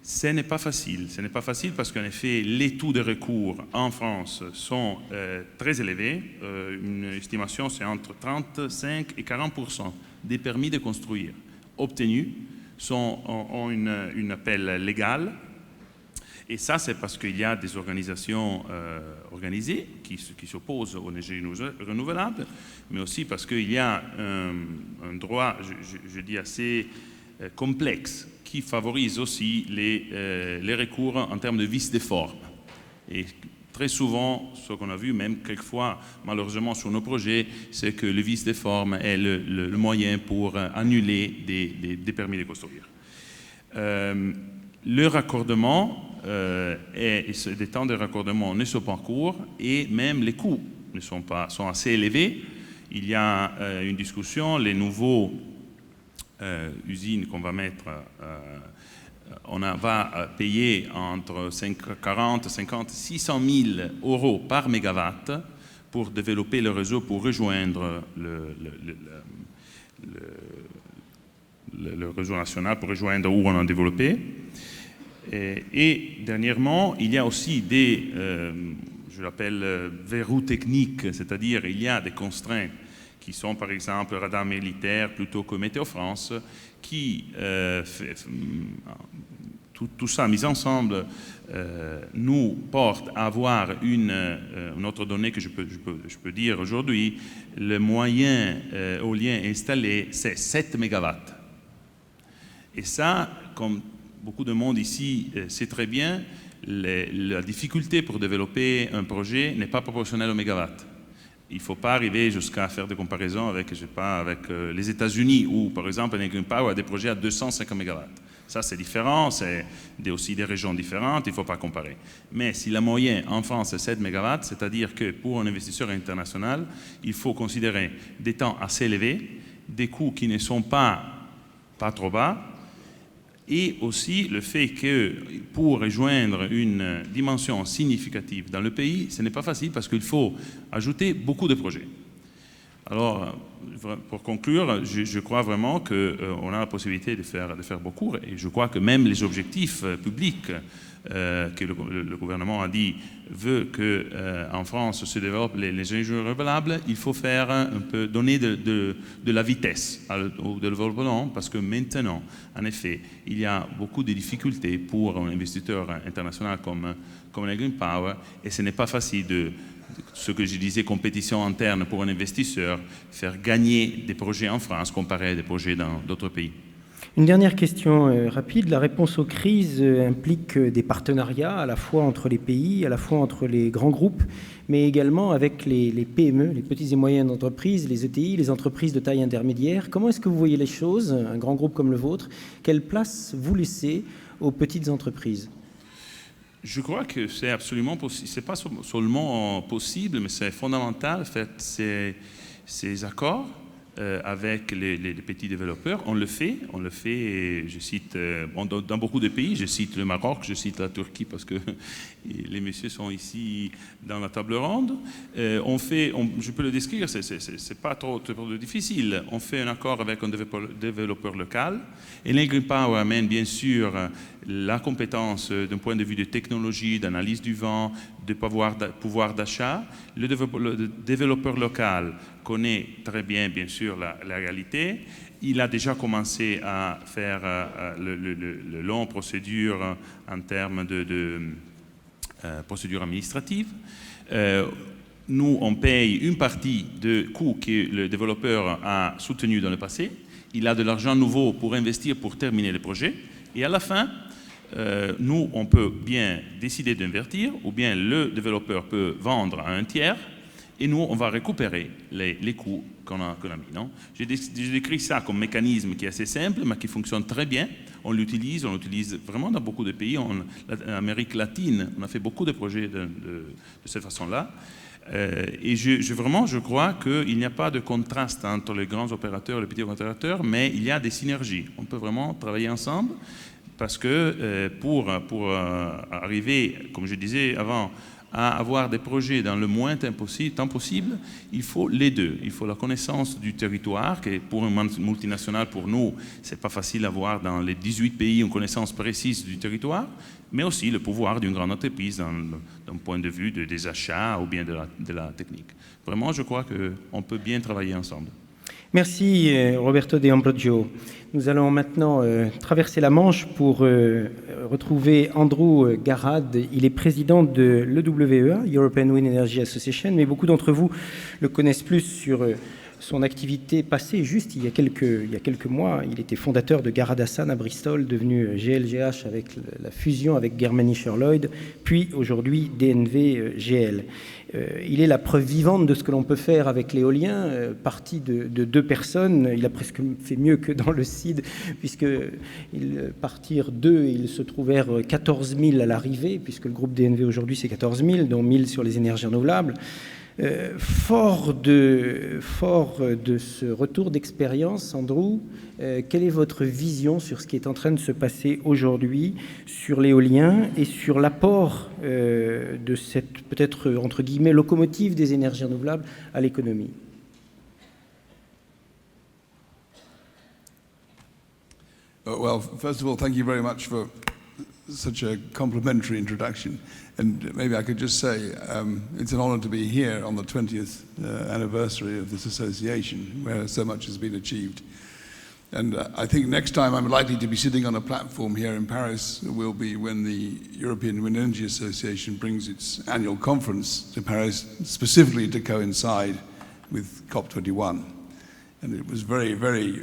F: Ce n'est pas facile. Ce n'est pas facile parce qu'en effet, les taux de recours en France sont très élevés. Une estimation, c'est entre 35 et 40% des permis de construire obtenus ont une appel légal. Et ça, c'est parce qu'il y a des organisations organisées qui s'opposent aux énergies renouvelables, mais aussi parce qu'il y a un droit, je dis, assez complexe qui favorise aussi les recours en termes de vices de forme. Et très souvent, ce qu'on a vu, même quelquefois, malheureusement, sur nos projets, c'est que le vice de forme est le moyen pour annuler des permis de construire. Le raccordement et des temps de raccordement ne sont pas en cours et même les coûts sont assez élevés. Il y a une discussion, les nouveaux usines qu'on va mettre, on va payer entre 40, 50, 600 000 euros par mégawatt pour développer le réseau, pour rejoindre le réseau national, pour rejoindre où on a développé. Et dernièrement, il y a aussi des, je l'appelle verrous techniques, c'est-à-dire il y a des contraintes qui sont par exemple radar militaire plutôt que Météo France, qui, tout ça mis ensemble, nous porte à avoir une autre donnée que je peux dire aujourd'hui, le moyen éolien installé, c'est 7 MW. Et ça, comme beaucoup de monde ici sait très bien, la difficulté pour développer un projet n'est pas proportionnelle au mégawatt. Il ne faut pas arriver jusqu'à faire des comparaisons avec, je sais pas, avec les États-Unis où, par exemple, Enel Green Power a des projets à 250 MW. Ça, c'est différent, c'est aussi des régions différentes, il ne faut pas comparer. Mais si la moyenne en France est 7 MW, c'est-à-dire que pour un investisseur international, il faut considérer des temps assez élevés, des coûts qui ne sont pas trop bas, Et aussi le fait que pour rejoindre une dimension significative dans le pays, ce n'est pas facile parce qu'il faut ajouter beaucoup de projets. Alors, pour conclure, je crois vraiment qu'on a la possibilité de faire beaucoup, et je crois que même les objectifs publics que le gouvernement a dit veut qu'en France se développent les énergies renouvelables, il faut faire un peu donner de la vitesse au développement, parce que maintenant, en effet, il y a beaucoup de difficultés pour un investisseur international comme la Green Power, et ce n'est pas facile de ce que je disais, compétition interne pour un investisseur, faire gagner des projets en France comparé à des projets dans d'autres pays.
A: Une dernière question rapide. La réponse aux crises implique des partenariats à la fois entre les pays, à la fois entre les grands groupes, mais également avec les PME, les petites et moyennes entreprises, les ETI, les entreprises de taille intermédiaire. Comment est-ce que vous voyez les choses, un grand groupe comme le vôtre? Quelle place vous laissez aux petites entreprises?
F: Je crois que c'est absolument possible. Ce n'est pas seulement possible, mais c'est fondamental, en fait, ces accords avec les petits développeurs. On le fait, je cite, dans beaucoup de pays, je cite le Maroc, je cite la Turquie parce que les messieurs sont ici dans la table ronde. Je peux le décrire, c'est pas trop difficile. On fait un accord avec un développeur local, et la Green Power amène bien sûr la compétence d'un point de vue de technologie, d'analyse du vent, de pouvoir d'achat. Le développeur local connaît très bien sûr, la réalité. Il a déjà commencé à faire le long procédure en termes de procédure administrative. Nous, on paye une partie de coûts que le développeur a soutenus dans le passé. Il a de l'argent nouveau pour investir, pour terminer le projet. Et à la fin, nous, on peut bien décider d'invertir, ou bien le développeur peut vendre à un tiers, et nous, on va récupérer les coûts qu'on a mis. Non? J'ai décrit ça comme mécanisme qui est assez simple, mais qui fonctionne très bien. On l'utilise vraiment dans beaucoup de pays. En Amérique latine, on a fait beaucoup de projets de cette façon-là. Et je crois qu'il n'y a pas de contraste entre les grands opérateurs et les petits opérateurs, mais il y a des synergies. On peut vraiment travailler ensemble, parce que pour arriver, comme je disais avant, à avoir des projets dans le moins temps possible, il faut les deux. Il faut la connaissance du territoire, qui pour une multinationale, pour nous, c'est pas facile d'avoir dans les 18 pays une connaissance précise du territoire, mais aussi le pouvoir d'une grande entreprise d'un point de vue des achats ou bien de la technique. Vraiment, je crois qu'on peut bien travailler ensemble.
A: Merci Roberto De Ambrogio. Nous allons maintenant traverser la Manche pour retrouver Andrew Garrad. Il est président de l'EWEA, European Wind Energy Association, mais beaucoup d'entre vous le connaissent plus sur son activité passée. Juste il y a quelques mois, il était fondateur de Garrad Hassan à Bristol, devenu GLGH avec la fusion avec Germanischer Lloyd, puis aujourd'hui DNV GL. Il est la preuve vivante de ce que l'on peut faire avec l'éolien, parti de 2 personnes. Il a presque fait mieux que dans le CID, puisque partir 2, ils se trouvèrent 14 000 à l'arrivée, puisque le groupe DNV aujourd'hui c'est 14 000, dont 1 000 sur les énergies renouvelables. Fort de ce retour d'expérience, Andrew, quelle est votre vision sur ce qui est en train de se passer aujourd'hui sur l'éolien et sur l'apport de cette, peut-être, entre guillemets, locomotive des énergies renouvelables à l'économie?
G: Well, first of all, thank you very much for such a complimentary introduction. And maybe I could just say it's an honor to be here on the 20th anniversary of this association, where so much has been achieved. And I think next time I'm likely to be sitting on a platform here in Paris will be when the European Wind Energy Association brings its annual conference to Paris, specifically to coincide with COP21. And it was very, very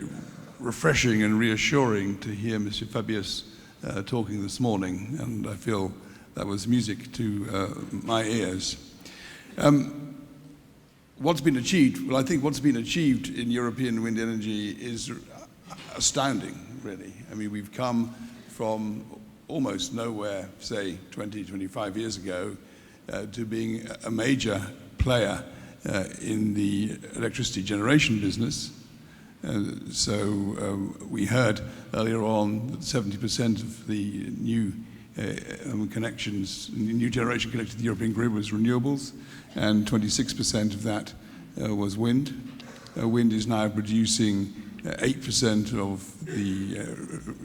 G: refreshing and reassuring to hear Mr. Fabius talking this morning, and I feel that was music to my ears. What's been achieved? Well, I think what's been achieved in European wind energy is astounding, really. I mean, we've come from almost nowhere, say 20, 25 years ago, to being a major player in the electricity generation business. We heard earlier on that 70% of the new connections, new generation connected to the European grid was renewables, and 26% of that was wind. Wind is now producing 8% of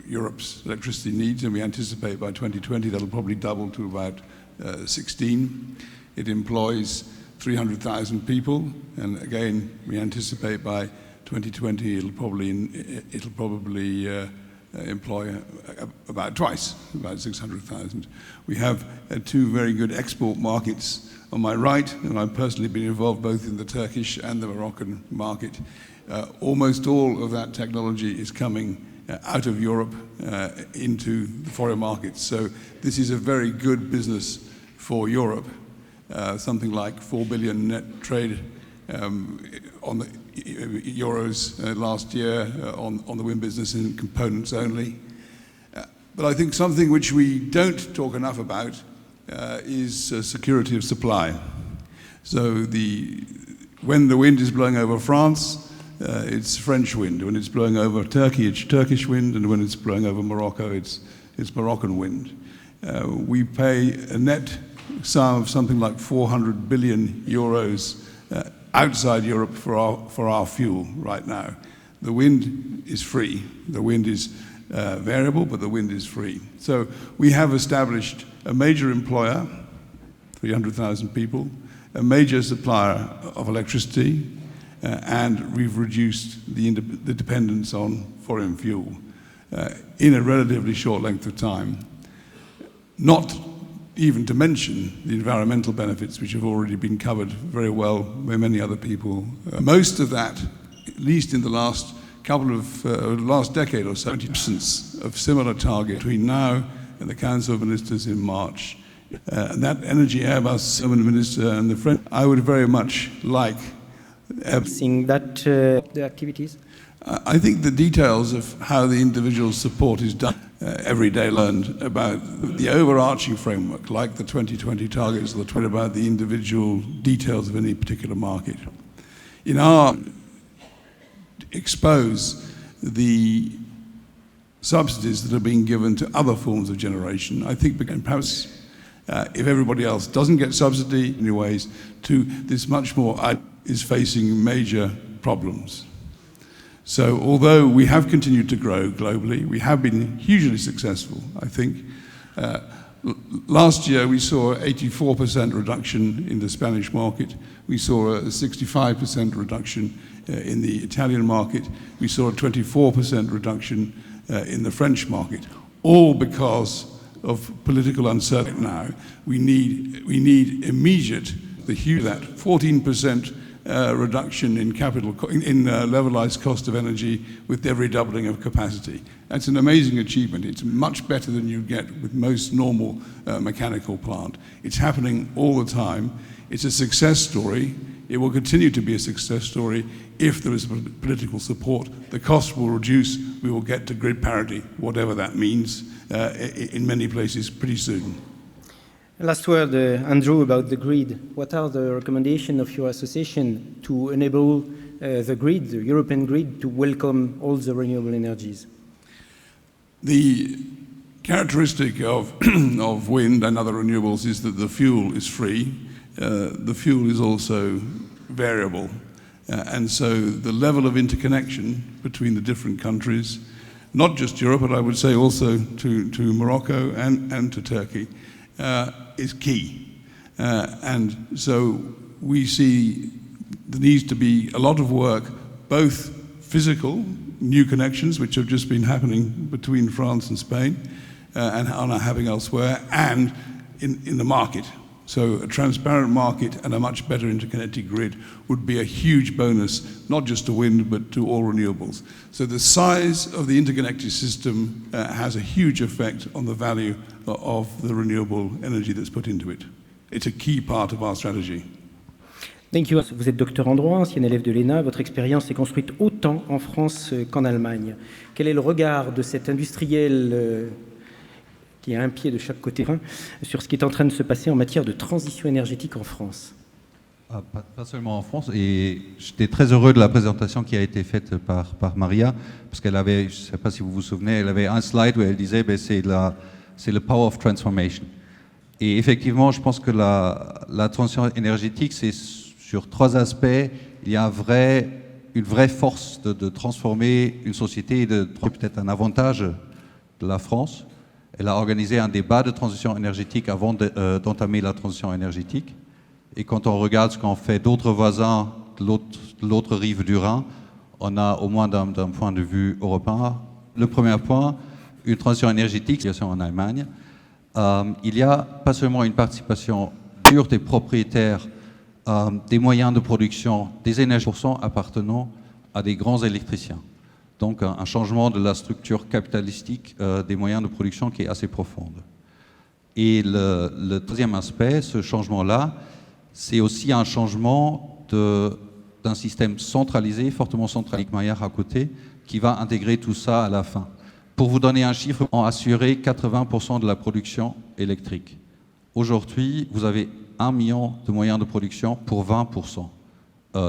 G: Europe's electricity needs, and we anticipate by 2020 that'll probably double to about 16. It employs 300,000 people, and again, we anticipate by 2020 it'll probably employ about twice, about 600,000. We have two very good export markets on my right, and I've personally been involved both in the Turkish and the Moroccan market. Almost all of that technology is coming out of Europe into the foreign markets. So this is a very good business for Europe. Something like 4 billion net trade on the euros last year on the wind business in components only. But I think something which we don't talk enough about is security of supply. So when the wind is blowing over France, it's French wind. When it's blowing over Turkey, it's Turkish wind, and when it's blowing over Morocco, it's Moroccan wind. We pay a net sum of something like 400 billion euros outside Europe for our fuel right now. The wind is free. The wind is variable, but the wind is free. So we have established a major employer, 300,000 people, a major supplier of electricity, and we've reduced the dependence on foreign fuel in a relatively short length of time. Not even to mention the environmental benefits, which have already been covered very well by many other people. Most of that, at least in the last last decade or so, absence of similar target between now and the Council of Ministers in March. And that Energy Airbus Minister and the French, I would very much like
A: seeing that the activities.
G: I think the details of how the individual support is done every day learned about the overarching framework, like the 2020 targets, or about the individual details of any particular market. In our expose the subsidies that are being given to other forms of generation, I think perhaps if everybody else doesn't get subsidy in many ways, to this much more is facing major problems. So although we have continued to grow globally, we have been hugely successful, I think. Last year we saw an 84% reduction in the Spanish market. We saw a 65% reduction in the Italian market. We saw a 24% reduction in the French market, all because of political uncertainty now. We need immediate, the huge, that 14% reduction in levelized cost of energy with every doubling of capacity. That's an amazing achievement. It's much better than you get with most normal mechanical plant. It's happening all the time. It's a success story. It will continue to be a success story if there is political support. The cost will reduce. We will get to grid parity, whatever that means, in many places pretty soon.
A: Last word, Andrew, about the grid. What are the recommendations of your association to enable the grid, the European grid, to welcome all the renewable energies?
G: The characteristic of wind and other renewables is that the fuel is free. The fuel is also variable. And so the level of interconnection between the different countries, not just Europe, but I would say also to Morocco and to Turkey, is key. And so we see there needs to be a lot of work, both physical, new connections, which have just been happening between France and Spain, and are happening elsewhere, and in the market. So a transparent market and a much better interconnected grid would be a huge bonus, not just to wind, but to all renewables. So the size of the interconnected system has a huge effect on the value of the renewable energy that's put into it. It's a key part of our strategy.
A: Thank you. Vous êtes docteur en droit, ancien élève de l'ENA. Votre expérience s'est construite autant en France qu'en Allemagne. Quel est le regard de cet industriel qui a un pied de chaque côté sur ce qui est en train de se passer en matière de transition énergétique en France?
H: Pas seulement en France, et j'étais très heureux de la présentation qui a été faite par Maria, parce qu'elle avait, je ne sais pas si vous vous souvenez, elle avait un slide où elle disait c'est le power of transformation. Et effectivement, je pense que la transition énergétique, c'est sur 3 aspects. Il y a une vraie force de transformer une société et de peut-être un avantage de la France. Elle a organisé un débat de transition énergétique avant d'entamer la transition énergétique. Et quand on regarde ce qu'ont fait d'autres voisins de l'autre rive du Rhin, on a au moins d'un point de vue européen. Le premier point, une transition énergétique, situation en Allemagne. Il y a pas seulement une participation dure des propriétaires des moyens de production, des énergies % appartenant à des grands électriciens. Donc un changement de la structure capitalistique des moyens de production qui est assez profonde. Et le deuxième aspect, ce changement-là, c'est aussi un changement d'un système centralisé, fortement centralisé, à côté, qui va intégrer tout ça à la fin. Pour vous donner un chiffre, on a assuré 80% de la production électrique. Aujourd'hui, vous avez 1 million de moyens de production pour 20%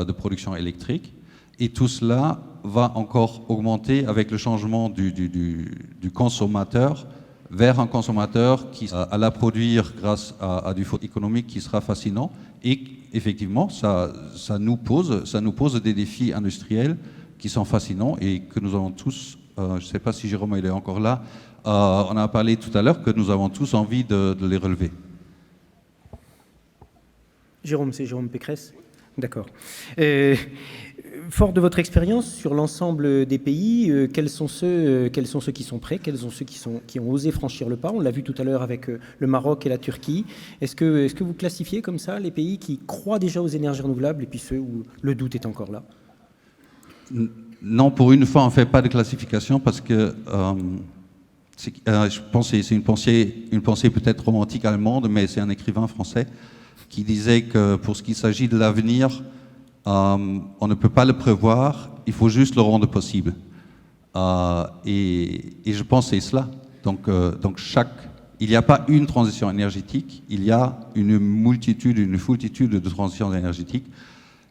H: de production électrique. Et tout cela va encore augmenter avec le changement du consommateur vers un consommateur qui va la produire grâce à du flux économique qui sera fascinant. Et effectivement, ça nous pose des défis industriels qui sont fascinants et que nous avons tous, je ne sais pas si Jérôme il est encore là, on a parlé tout à l'heure que nous avons tous envie de les relever.
A: Jérôme, c'est Jérôme Pécresse ? D'accord. Fort de votre expérience sur l'ensemble des pays, quels sont ceux qui sont prêts, quels sont ceux qui ont osé franchir le pas? On l'a vu tout à l'heure avec le Maroc et la Turquie. Est-ce que vous classifiez comme ça les pays qui croient déjà aux énergies renouvelables et puis ceux où le doute est encore là?
H: Non, pour une fois, on ne fait pas de classification parce que je pense que c'est une pensée peut-être romantique allemande, mais c'est un écrivain français qui disait que pour ce qui s'agit de l'avenir, on ne peut pas le prévoir, il faut juste le rendre possible. Et je pense que c'est cela. Donc il n'y a pas une transition énergétique, il y a une foultitude de transitions énergétiques.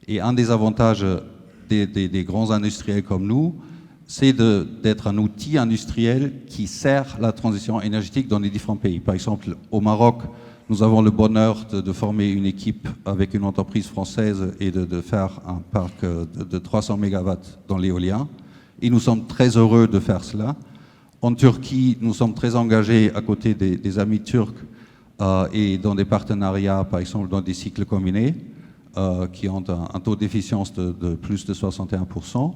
H: Et un des avantages des grands industriels comme nous, c'est d'être un outil industriel qui sert la transition énergétique dans les différents pays. Par exemple, au Maroc, nous avons le bonheur de former une équipe avec une entreprise française et de faire un parc de 300 MW dans l'éolien. Et nous sommes très heureux de faire cela. En Turquie, nous sommes très engagés à côté des amis turcs et dans des partenariats, par exemple dans des cycles combinés, qui ont un taux d'efficience de plus de 61%.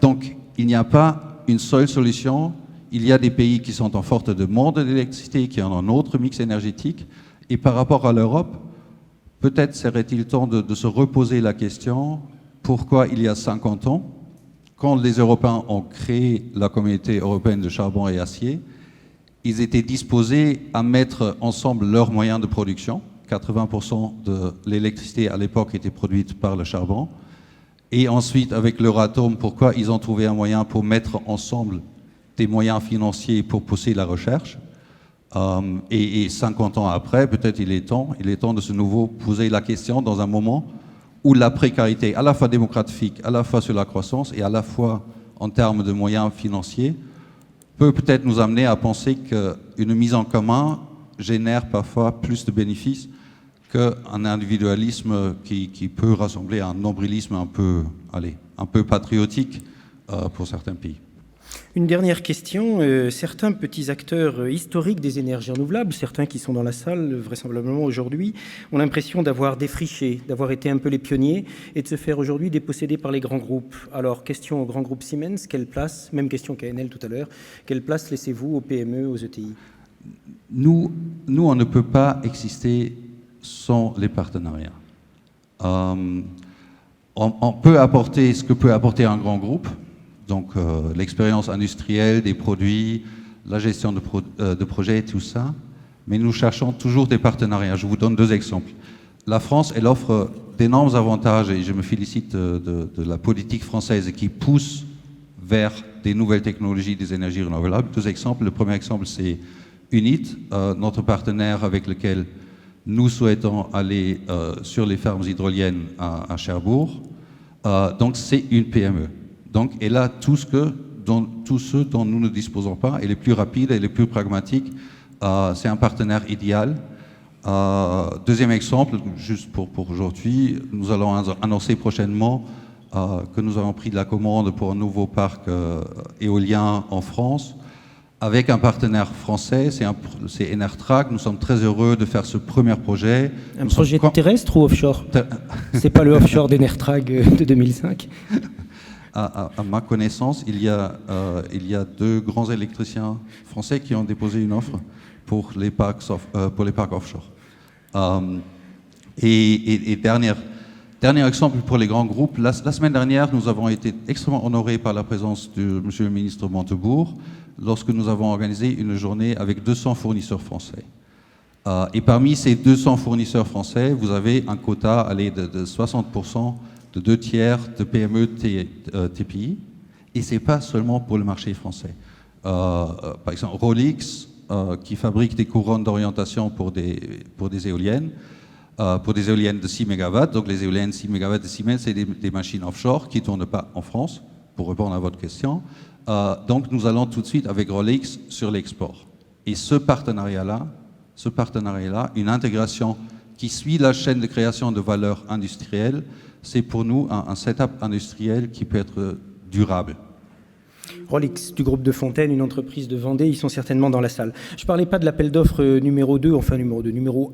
H: Donc, il n'y a pas une seule solution. Il y a des pays qui sont en forte demande d'électricité, qui ont un autre mix énergétique. Et par rapport à l'Europe, peut-être serait-il temps de se reposer la question, pourquoi il y a 50 ans, quand les Européens ont créé la communauté européenne de charbon et acier, ils étaient disposés à mettre ensemble leurs moyens de production. 80% de l'électricité à l'époque était produite par le charbon. Et ensuite, avec l'Euratom, pourquoi ils ont trouvé un moyen pour mettre ensemble des moyens financiers pour pousser la recherche. Et 50 ans après, peut-être il est temps de se nouveau poser la question dans un moment où la précarité, à la fois démographique, à la fois sur la croissance et à la fois en termes de moyens financiers, peut-être nous amener à penser qu'une mise en commun génère parfois plus de bénéfices qu'un individualisme qui peut rassembler un nombrilisme un peu patriotique pour certains pays.
A: Une dernière question. Certains petits acteurs historiques des énergies renouvelables, certains qui sont dans la salle vraisemblablement aujourd'hui, ont l'impression d'avoir défriché, d'avoir été un peu les pionniers et de se faire aujourd'hui déposséder par les grands groupes. Alors, question au grand groupe Siemens, quelle place, même question qu'à Enel tout à l'heure, quelle place laissez-vous aux PME, aux ETI?
H: Nous, on ne peut pas exister sans les partenariats. On peut apporter ce que peut apporter un grand groupe, donc l'expérience industrielle, des produits, la gestion de projets, tout ça, mais nous cherchons toujours des partenariats. Je vous donne 2 exemples. La France, elle offre d'énormes avantages et je me félicite de la politique française qui pousse vers des nouvelles technologies des énergies renouvelables. 2 exemples. Le premier exemple, c'est UNIT, notre partenaire avec lequel Nous souhaitons aller sur les fermes hydroliennes à Cherbourg. Donc c'est une PME. Donc elle a tout ce dont nous ne disposons pas, et les plus rapides et les plus pragmatiques, c'est un partenaire idéal. Deuxième exemple, juste pour aujourd'hui, nous allons annoncer prochainement que nous avons pris de la commande pour un nouveau parc éolien en France, avec un partenaire français, c'est Enertrag. Nous sommes très heureux de faire ce premier projet.
A: Un projet terrestre ou offshore? C'est pas le offshore d'Enertrag de 2005?
H: À ma connaissance, il y a 2 grands électriciens français qui ont déposé une offre pour les parcs offshore. Et dernier exemple pour les grands groupes. La semaine dernière, nous avons été extrêmement honorés par la présence de Monsieur le ministre Montebourg lorsque nous avons organisé une journée avec 200 fournisseurs français. Et parmi ces 200 fournisseurs français, vous avez un quota de 60%, de 2 tiers de PME TPI. Et ce n'est pas seulement pour le marché français. Par exemple, Rolex, qui fabrique des couronnes d'orientation pour des éoliennes de 6 MW. Donc les éoliennes 6 MW de Siemens, c'est des machines offshore qui ne tournent pas en France, pour répondre à votre question. Donc nous allons tout de suite avec Rolex sur l'export. Et ce partenariat-là, une intégration qui suit la chaîne de création de valeur industrielle, c'est pour nous un setup industriel qui peut être durable.
A: Rolex, du groupe de Fontaine, une entreprise de Vendée, ils sont certainement dans la salle. Je ne parlais pas de l'appel d'offres numéro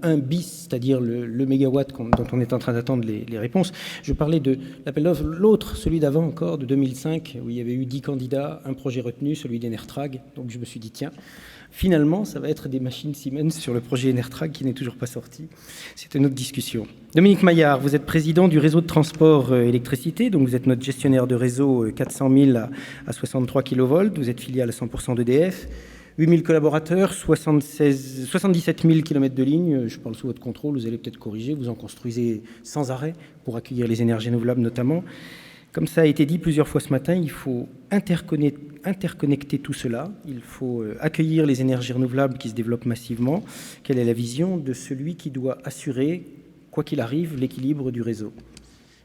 A: 1 bis, c'est-à-dire le mégawatt dont on est en train d'attendre les réponses. Je parlais de l'appel d'offres, l'autre, celui d'avant encore, de 2005, où il y avait eu 10 candidats, un projet retenu, celui d'Enertrag. Donc je me suis dit, tiens, finalement, ça va être des machines Siemens sur le projet Enertrag qui n'est toujours pas sorti. C'est une autre discussion. Dominique Maillard, vous êtes président du réseau de transport électricité, donc vous êtes notre gestionnaire de réseau 400 000 à 63 kV, vous êtes filiale à 100% d'EDF, 8 000 collaborateurs, 77 000 km de lignes, je parle sous votre contrôle, vous allez peut-être corriger, vous en construisez sans arrêt pour accueillir les énergies renouvelables notamment. Comme ça a été dit plusieurs fois ce matin, il faut interconnecter tout cela, il faut accueillir les énergies renouvelables qui se développent massivement. Quelle est la vision de celui qui doit assurer, quoi qu'il arrive, l'équilibre du réseau?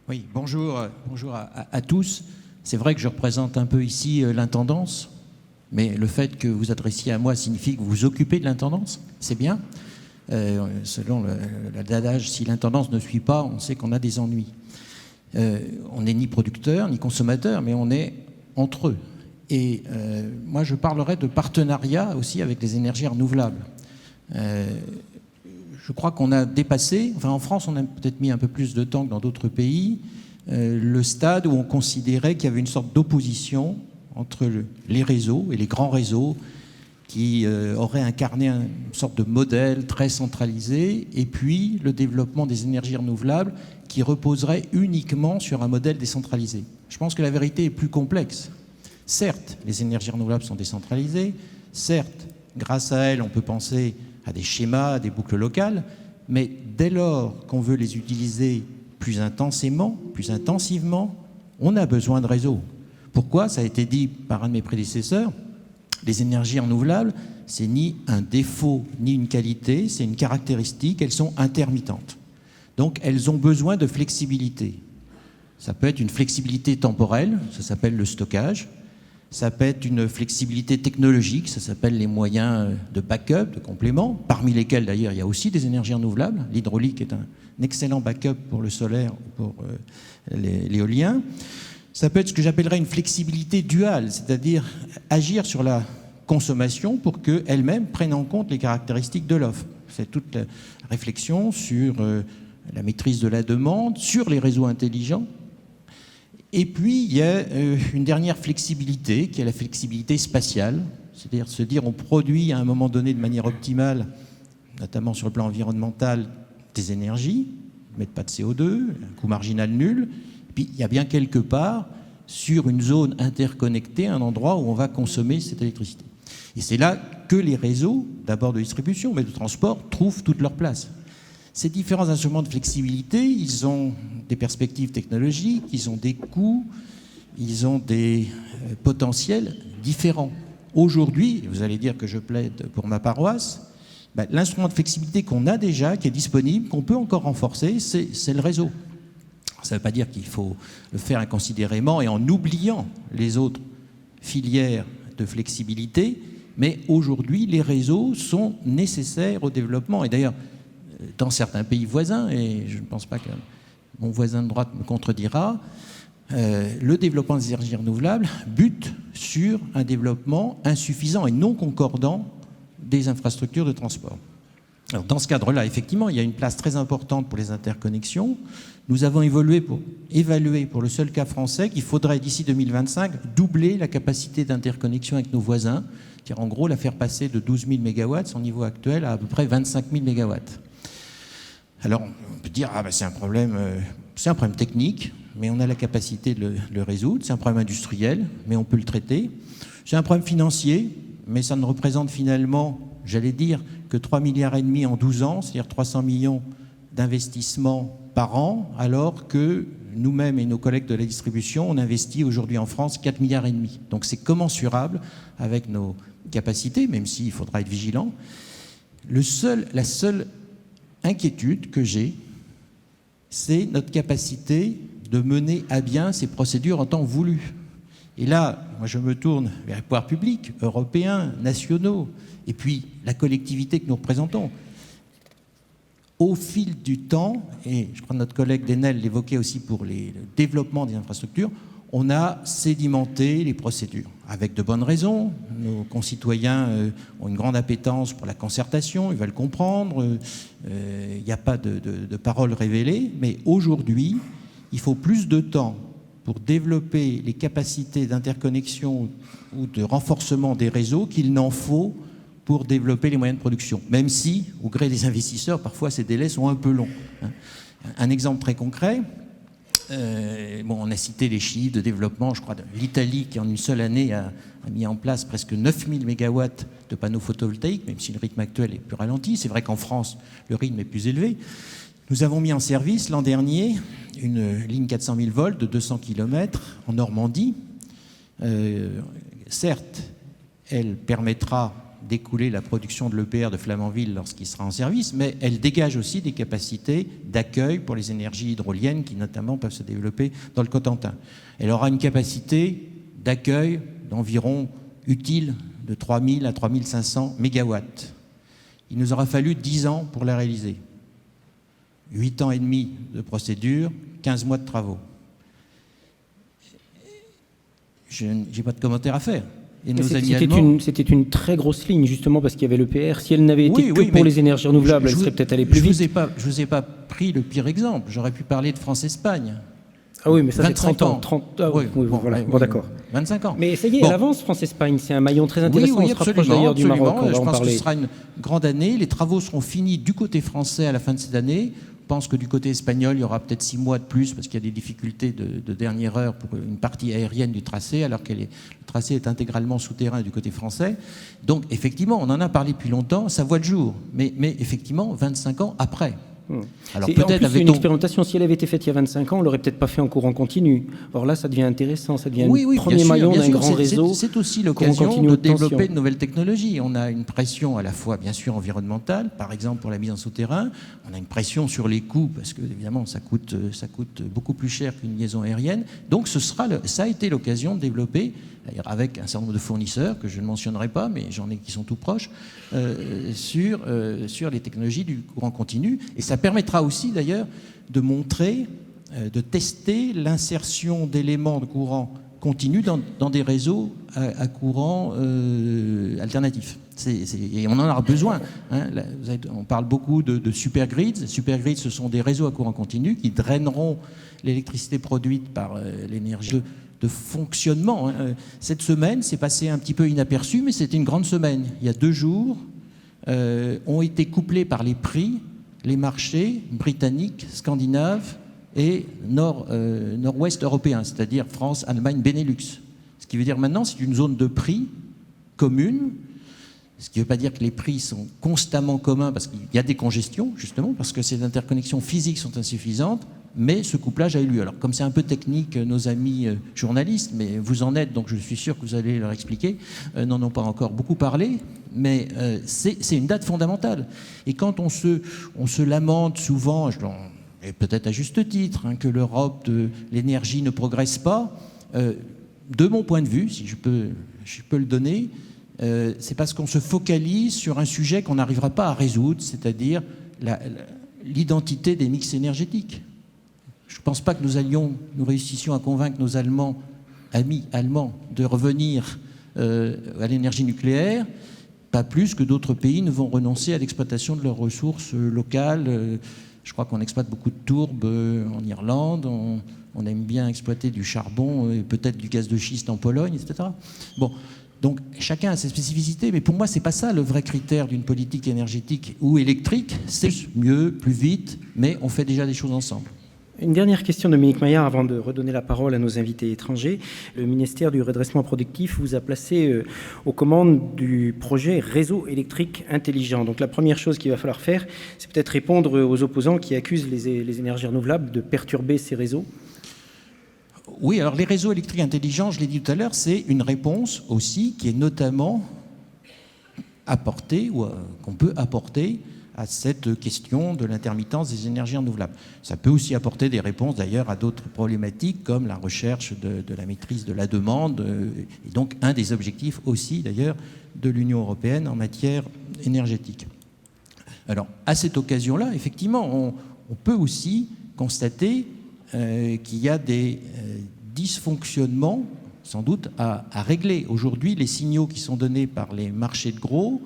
I: Oui, bonjour à tous. C'est vrai que je représente un peu ici l'intendance, mais le fait que vous adressiez à moi signifie que vous vous occupez de l'intendance, c'est bien. Selon l'adage, si l'intendance ne suit pas, on sait qu'on a des ennuis. On n'est ni producteur, ni consommateur, mais on est entre eux. Et moi, je parlerai de partenariat aussi avec les énergies renouvelables. Je crois qu'on a dépassé, enfin en France, on a peut-être mis un peu plus de temps que dans d'autres pays, le stade où on considérait qu'il y avait une sorte d'opposition entre les réseaux et les grands réseaux qui auraient incarné une sorte de modèle très centralisé, et puis le développement des énergies renouvelables qui reposerait uniquement sur un modèle décentralisé. Je pense que la vérité est plus complexe. Certes, les énergies renouvelables sont décentralisées, certes, grâce à elles, on peut penser à des schémas, à des boucles locales, mais dès lors qu'on veut les utiliser plus intensément, plus intensivement, on a besoin de réseaux. Pourquoi? Ça a été dit par un de mes prédécesseurs, les énergies renouvelables, c'est ni un défaut ni une qualité, c'est une caractéristique, elles sont intermittentes. Donc elles ont besoin de flexibilité. Ça peut être une flexibilité temporelle, ça s'appelle le stockage. Ça peut être une flexibilité technologique, ça s'appelle les moyens de backup, de complément, parmi lesquels d'ailleurs il y a aussi des énergies renouvelables. L'hydraulique est un excellent backup pour le solaire ou pour l'éolien. Ça peut être ce que j'appellerais une flexibilité duale, c'est-à-dire agir sur la consommation pour qu'elle-même prenne en compte les caractéristiques de l'offre. C'est toute la réflexion sur la maîtrise de la demande, sur les réseaux intelligents. Et puis, il y a une dernière flexibilité, qui est la flexibilité spatiale, c'est-à-dire se dire on produit à un moment donné de manière optimale, notamment sur le plan environnemental, des énergies, ne mettent pas de CO2, un coût marginal nul. Et puis, il y a bien quelque part, sur une zone interconnectée, un endroit où on va consommer cette électricité. Et c'est là que les réseaux, d'abord de distribution, mais de transport, trouvent toute leur place. Ces différents instruments de flexibilité, ils ont des perspectives technologiques, ils ont des coûts, ils ont des potentiels différents. Aujourd'hui, vous allez dire que je plaide pour ma paroisse, L'instrument de flexibilité qu'on a déjà, qui est disponible, qu'on peut encore renforcer, c'est le réseau. Ça ne veut pas dire qu'il faut le faire inconsidérément et en oubliant les autres filières de flexibilité, mais aujourd'hui, les réseaux sont nécessaires au développement. Et d'ailleurs, dans certains pays voisins, et je ne pense pas que mon voisin de droite me contredira, le développement des énergies renouvelables bute sur un développement insuffisant et non concordant des infrastructures de transport. Alors, dans ce cadre-là, effectivement, il y a une place très importante pour les interconnexions. Nous avons évalué pour le seul cas français qu'il faudrait, d'ici 2025, doubler la capacité d'interconnexion avec nos voisins, c'est-à-dire en gros la faire passer de 12 000 MW, son niveau actuel, à peu près 25 000 MW. Alors, on peut dire, c'est un problème technique, mais on a la capacité de le résoudre. C'est un problème industriel, mais on peut le traiter. C'est un problème financier, mais ça ne représente finalement, j'allais dire, que 3,5 milliards en 12 ans, c'est-à-dire 300 millions d'investissements par an, alors que nous-mêmes et nos collègues de la distribution, on investit aujourd'hui en France 4,5 milliards. Donc c'est commensurable avec nos capacités, même s'il faudra être vigilant. La seule inquiétude que j'ai, c'est notre capacité de mener à bien ces procédures en temps voulu. Et là, moi je me tourne vers les pouvoirs publics, européens, nationaux, et puis la collectivité que nous représentons. Au fil du temps, et je crois que notre collègue Denel l'évoquait aussi pour le développement des infrastructures, on a sédimenté les procédures, avec de bonnes raisons. Nos concitoyens ont une grande appétence pour la concertation, ils veulent comprendre, il n'y a pas de paroles révélées, mais aujourd'hui, il faut plus de temps pour développer les capacités d'interconnexion ou de renforcement des réseaux qu'il n'en faut pour développer les moyens de production, même si, au gré des investisseurs, parfois ces délais sont un peu longs. Un exemple très concret, on a cité les chiffres de développement, je crois, de l'Italie qui en une seule année a mis en place presque 9000 MW de panneaux photovoltaïques, même si le rythme actuel est plus ralenti. C'est vrai qu'en France, le rythme est plus élevé. Nous avons mis en service l'an dernier une ligne 400 000 volts de 200 km en Normandie. Certes, elle permettra d'écouler la production de l'EPR de Flamanville lorsqu'il sera en service, mais elle dégage aussi des capacités d'accueil pour les énergies hydroliennes qui notamment peuvent se développer dans le Cotentin. Elle aura une capacité d'accueil d'environ utile de 3000 à 3500 MW. Il nous aura fallu 10 ans pour la réaliser. 8 ans et demi de procédure, 15 mois de travaux. Je n'ai pas de commentaire à faire.
A: C'était une très grosse ligne, justement, parce qu'il y avait l'EPR. Si elle n'avait été que pour les énergies renouvelables, elle serait peut-être allée plus vite.
I: Je ne vous ai pas pris le pire exemple. J'aurais pu parler de France-Espagne.
A: Ah oui, mais ça fait 30 ans. D'accord.
I: 25 ans.
A: Mais ça y est, elle avance, France-Espagne. C'est un maillon très intéressant.
I: Oui,
A: on se rapproche d'ailleurs du Maroc.
I: Je pense que ce sera une grande année. Les travaux seront finis du côté français à la fin de cette année. Je pense que du côté espagnol, il y aura peut-être 6 mois de plus parce qu'il y a des difficultés de dernière heure pour une partie aérienne du tracé, alors que le tracé est intégralement souterrain du côté français. Donc, effectivement, on en a parlé depuis longtemps, ça voit le jour. Mais effectivement, 25 ans après.
A: Alors peut-être une expérimentation, si elle avait été faite il y a 25 ans, on ne l'aurait peut-être pas fait en courant continu. Or là, ça devient intéressant, ça devient un premier maillon d'un grand réseau.
I: C'est aussi l'occasion de développer de nouvelles technologies. On a une pression à la fois, bien sûr, environnementale, par exemple pour la mise en souterrain. On a une pression sur les coûts, parce que, évidemment, ça coûte beaucoup plus cher qu'une liaison aérienne. Donc ça a été l'occasion de développer, d'ailleurs avec un certain nombre de fournisseurs, que je ne mentionnerai pas, mais j'en ai qui sont tout proches, sur les technologies du courant continu. Et ça permettra aussi, d'ailleurs, de montrer, de tester l'insertion d'éléments de courant continu dans des réseaux à courant alternatif. Et on en aura besoin. On parle beaucoup de supergrids. Supergrids, ce sont des réseaux à courant continu qui draineront l'électricité produite par l'énergie de fonctionnement. Cette semaine, c'est passé un petit peu inaperçu, mais c'était une grande semaine. Il y a 2 jours, ont été couplés par les prix les marchés britanniques, scandinaves et nord-ouest européens, c'est-à-dire France, Allemagne, Benelux. Ce qui veut dire maintenant, c'est une zone de prix commune, ce qui ne veut pas dire que les prix sont constamment communs, parce qu'il y a des congestions, justement, parce que ces interconnexions physiques sont insuffisantes, mais ce couplage a eu lieu. Alors, comme c'est un peu technique, nos amis journalistes, mais vous en êtes, donc je suis sûr que vous allez leur expliquer, n'en ont pas encore beaucoup parlé, mais c'est une date fondamentale. Et quand on se lamente souvent, et peut-être à juste titre, que l'Europe de l'énergie ne progresse pas, de mon point de vue, si je peux le donner, c'est parce qu'on se focalise sur un sujet qu'on n'arrivera pas à résoudre, c'est-à-dire l'identité des mix énergétiques. Je ne pense pas que nous réussissions à convaincre nos amis allemands de revenir à l'énergie nucléaire, pas plus que d'autres pays ne vont renoncer à l'exploitation de leurs ressources locales. Je crois qu'on exploite beaucoup de tourbes en Irlande, on aime bien exploiter du charbon et peut-être du gaz de schiste en Pologne, etc. Bon, donc chacun a ses spécificités, mais pour moi, ce n'est pas ça le vrai critère d'une politique énergétique ou électrique. C'est mieux, plus vite, mais on fait déjà des choses ensemble.
A: Une dernière question, Dominique Maillard, avant de redonner la parole à nos invités étrangers. Le ministère du Redressement Productif vous a placé aux commandes du projet Réseau électrique intelligent. Donc la première chose qu'il va falloir faire, c'est peut-être répondre aux opposants qui accusent les énergies renouvelables de perturber ces réseaux.
I: Oui, alors les réseaux électriques intelligents, je l'ai dit tout à l'heure, c'est une réponse aussi qui est notamment apportée, ou qu'on peut apporter à cette question de l'intermittence des énergies renouvelables. Ça peut aussi apporter des réponses d'ailleurs à d'autres problématiques comme la recherche de la maîtrise de la demande, et donc un des objectifs aussi d'ailleurs de l'Union européenne en matière énergétique. Alors à cette occasion-là, effectivement, on peut aussi constater qu'il y a des dysfonctionnements sans doute à régler. Aujourd'hui, les signaux qui sont donnés par les marchés de gros,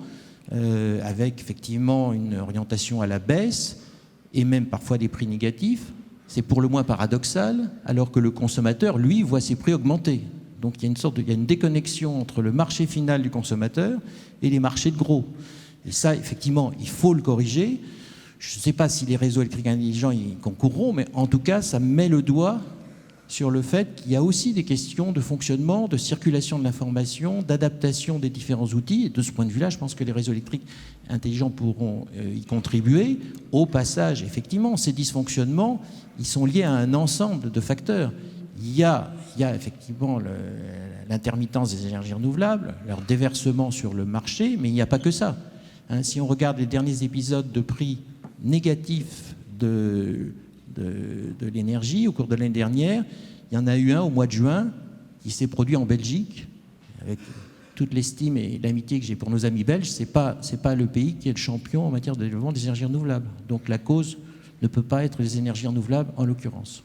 I: avec effectivement une orientation à la baisse et même parfois des prix négatifs, c'est pour le moins paradoxal, alors que le consommateur, lui, voit ses prix augmenter. Donc il y a une déconnexion entre le marché final du consommateur et les marchés de gros. Et ça, effectivement, il faut le corriger. Je ne sais pas si les réseaux électriques intelligents y concourront, mais en tout cas, ça met le doigt sur le fait qu'il y a aussi des questions de fonctionnement, de circulation de l'information, d'adaptation des différents outils. Et de ce point de vue-là, je pense que les réseaux électriques intelligents pourront y contribuer. Au passage, effectivement, ces dysfonctionnements, ils sont liés à un ensemble de facteurs. Il y a effectivement l'intermittence des énergies renouvelables, leur déversement sur le marché, mais il n'y a pas que ça. Si on regarde les derniers épisodes de prix négatifs de l'énergie au cours de l'année dernière, il y en a eu un au mois de juin qui s'est produit en Belgique, avec toute l'estime et l'amitié que j'ai pour nos amis belges. C'est pas le pays qui est le champion en matière de développement des énergies renouvelables. Donc la cause ne peut pas être les énergies renouvelables en l'occurrence.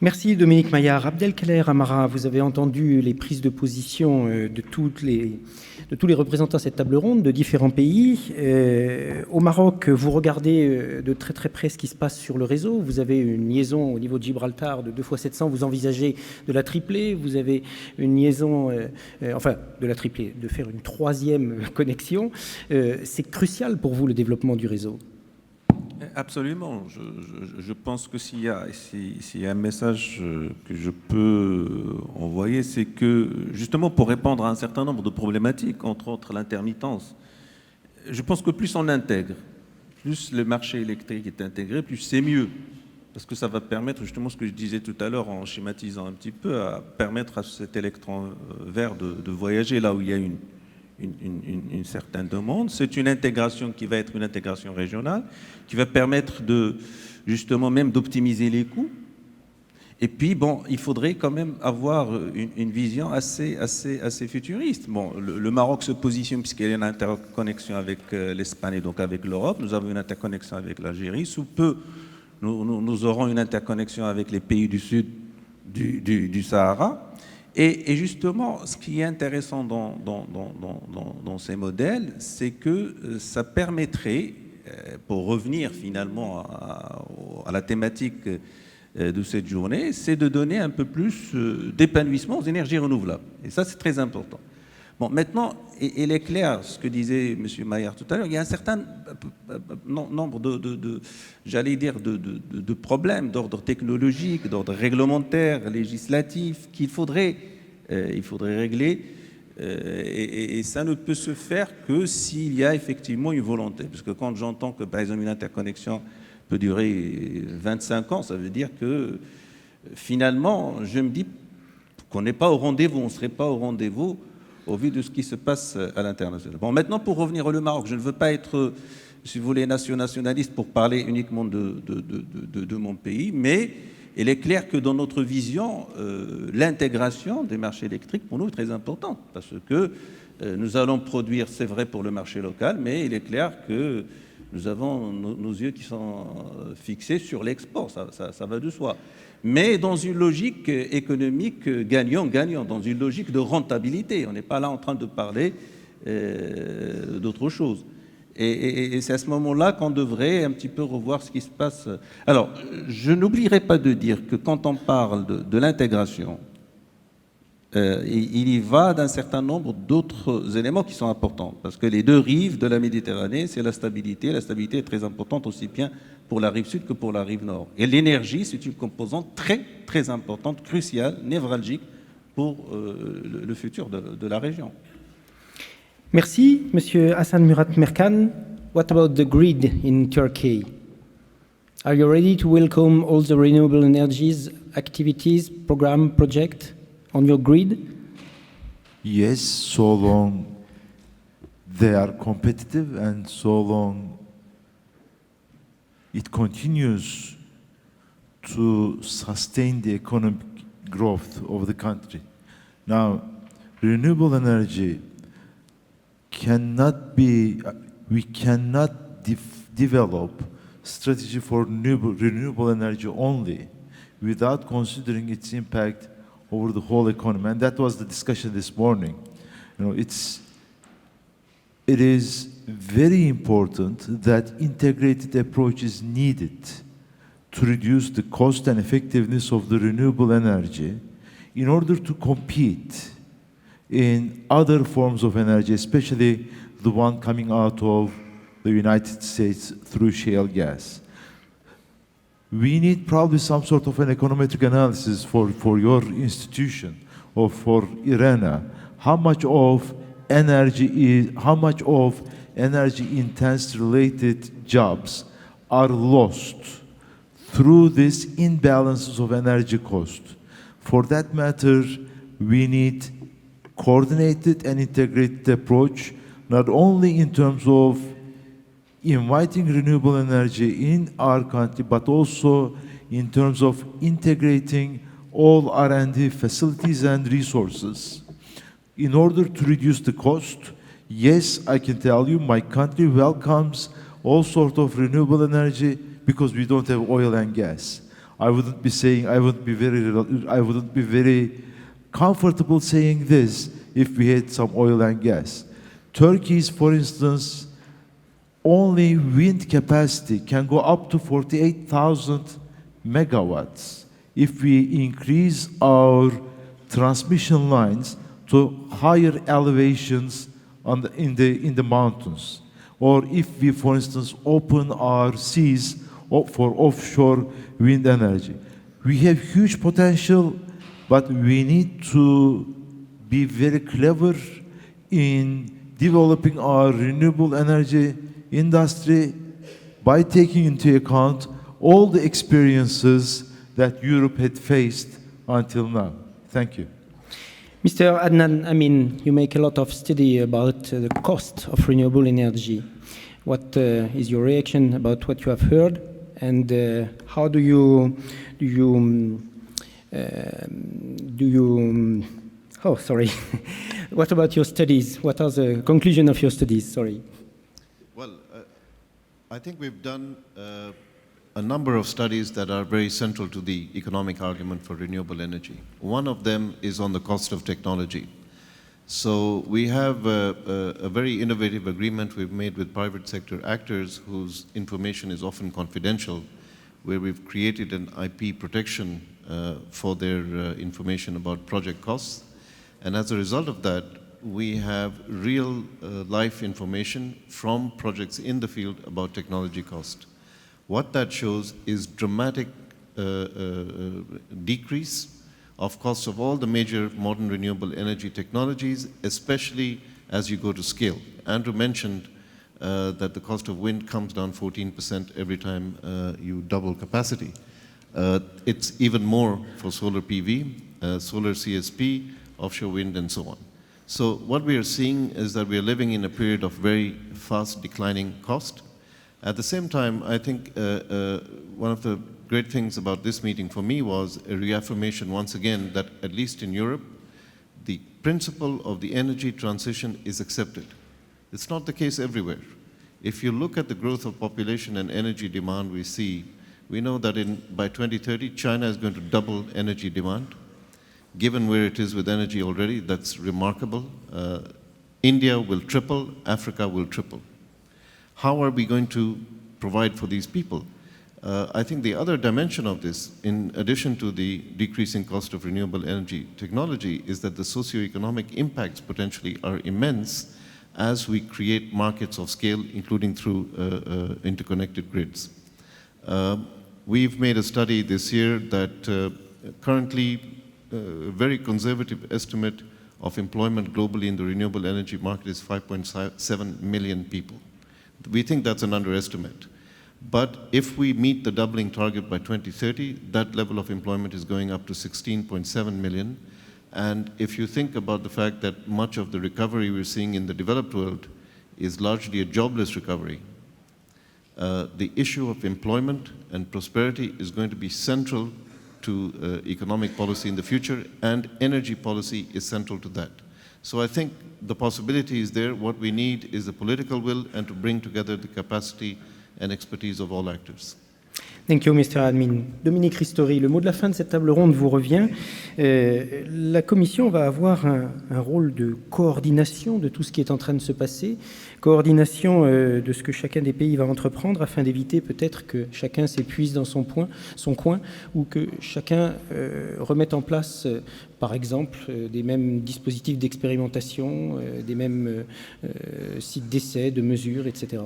A: Merci Dominique Maillard. Abdelkader Amara, vous avez entendu les prises de position de tous les représentants de cette table ronde de différents pays. Au Maroc, vous regardez de très très près ce qui se passe sur le réseau. Vous avez une liaison au niveau de Gibraltar de 2 fois 700. Vous envisagez de la tripler. Vous avez une liaison, de la tripler, de faire une 3e connexion. C'est crucial pour vous le développement du réseau.
B: Absolument. Je pense que s'il y a un message que je peux envoyer, c'est que justement pour répondre à un certain nombre de problématiques, entre autres l'intermittence, je pense que plus on intègre, plus le marché électrique est intégré, plus c'est mieux. Parce que ça va permettre justement ce que je disais tout à l'heure en schématisant un petit peu, à permettre à cet électron vert de voyager là où il y a une certaine demande. C'est une intégration qui va être une intégration régionale, qui va permettre justement même d'optimiser les coûts. Et puis, bon, il faudrait quand même avoir une vision assez futuriste. Bon, le Maroc se positionne puisqu'il y a une interconnexion avec l'Espagne et donc avec l'Europe. Nous avons une interconnexion avec l'Algérie. Sous peu, nous aurons une interconnexion avec les pays du sud du Sahara. Et justement, ce qui est intéressant dans ces modèles, c'est que ça permettrait, pour revenir finalement à la thématique de cette journée, c'est de donner un peu plus d'épanouissement aux énergies renouvelables. Et ça, c'est très important. Bon, maintenant, il est clair, ce que disait M. Maillard tout à l'heure, il y a un certain nombre de problèmes d'ordre technologique, d'ordre réglementaire, législatif, qu'il faudrait régler. Et ça ne peut se faire que s'il y a effectivement une volonté. Parce que quand j'entends que, par exemple, une interconnexion peut durer 25 ans. Ça veut dire que finalement, je me dis qu'on n'est pas au rendez-vous, on ne serait pas au rendez-vous au vu de ce qui se passe à l'international. Bon, maintenant, pour revenir au Maroc, je ne veux pas être, si vous voulez, nationaliste pour parler uniquement de mon pays, mais il est clair que dans notre vision, l'intégration des marchés électriques, pour nous, est très importante, parce que nous allons produire, c'est vrai, pour le marché local, mais il est clair que nous avons nos yeux qui sont fixés sur l'export, ça va de soi. Mais dans une logique économique gagnant-gagnant, dans une logique de rentabilité. On n'est pas là en train de parler d'autre chose. Et c'est à ce moment-là qu'on devrait un petit peu revoir ce qui se passe. Alors, je n'oublierai pas de dire que quand on parle de l'intégration, il y va d'un certain nombre d'autres éléments qui sont importants. Parce que les deux rives de la Méditerranée, c'est la stabilité. La stabilité est très importante aussi bien pour la rive sud que pour la rive nord. Et l'énergie, c'est une composante très, très importante, cruciale, névralgique pour le futur de la région.
A: Merci, Monsieur Hassan Murat Merkan. What about the grid in Turkey? Are you ready to welcome all the renewable energies activities, program, project on your grid?
C: Yes, so long they are competitive and so long it continues to sustain the economic growth of the country. Now, renewable energy cannot be, we cannot develop strategy for renewable energy only without considering its impact over the whole economy. And that was the discussion this morning. You know, it is very important that integrated approach is needed to reduce the cost and effectiveness of the renewable energy in order to compete in other forms of energy, especially the one coming out of the United States through shale gas. We need probably some sort of an econometric analysis for your institution or for IRENA. How much of energy intense related jobs are lost through these imbalances of energy cost? For that matter, we need coordinated and integrated approach, not only in terms of inviting renewable energy in our country, but also in terms of integrating all R&D facilities and resources. In order to reduce the cost, yes, I can tell you, my country welcomes all sorts of renewable energy because we don't have oil and gas. I wouldn't be very comfortable saying this if we had some oil and gas. Turkey's, for instance, only wind capacity can go up to 48,000 megawatts if we increase our transmission lines to higher elevations in the mountains. Or if we, for instance, open our seas for offshore wind energy. We have huge potential, but we need to be very clever in developing our renewable energy industry by taking into account all the experiences that Europe had faced until now. Thank you.
A: Mr. Adnan Amin, you make a lot of study about the cost of renewable energy. What is your reaction about what you have heard, and how do you oh, sorry. What about your studies? What are the conclusion of your studies? Sorry.
D: Well, I think we've done a number of studies that are very central to the economic argument for renewable energy. One of them is on the cost of technology. So we have a very innovative agreement we've made with private sector actors whose information is often confidential, where we've created an IP protection for their information about project costs. And as a result of that, we have real life information from projects in the field about technology cost. What that shows is dramatic decrease of costs of all the major modern renewable energy technologies, especially as you go to scale. Andrew mentioned that the cost of wind comes down 14% every time you double capacity. It's even more for solar PV, solar CSP, offshore wind, and so on. So what we are seeing is that we are living in a period of very fast declining cost. At the same time, I think one of the great things about this meeting for me was a reaffirmation once again that at least in Europe, the principle of the energy transition is accepted. It's not the case everywhere. If you look at the growth of population and energy demand we see, we know that by 2030, China is going to double energy demand. Given where it is with energy already, that's remarkable. India will triple, Africa will triple. How are we going to provide for these people? I think the other dimension of this, in addition to the decreasing cost of renewable energy technology, is that the socioeconomic impacts potentially are immense as we create markets of scale, including through interconnected grids. We've made a study this year that currently a very conservative estimate of employment globally in the renewable energy market is 5.7 million people. We think that's an underestimate. But if we meet the doubling target by 2030, that level of employment is going up to 16.7 million. And if you think about the fact that much of the recovery we're seeing in the developed world is largely a jobless recovery, the issue of employment and prosperity is going to be central to economic policy in the future, and energy policy is central to that. So I think the possibility is there. What we need is the political will and to bring together the capacity and expertise of all actors.
A: Thank you, Mr. Admin. Dominique Ristori, le mot de la fin de cette table ronde vous revient. La Commission va avoir un rôle de coordination de tout ce qui est en train de se passer, coordination de ce que chacun des pays va entreprendre afin d'éviter peut-être que chacun s'épuise dans son coin, ou que chacun remette en place, par exemple, des mêmes dispositifs d'expérimentation, des mêmes sites d'essai, de mesures, etc.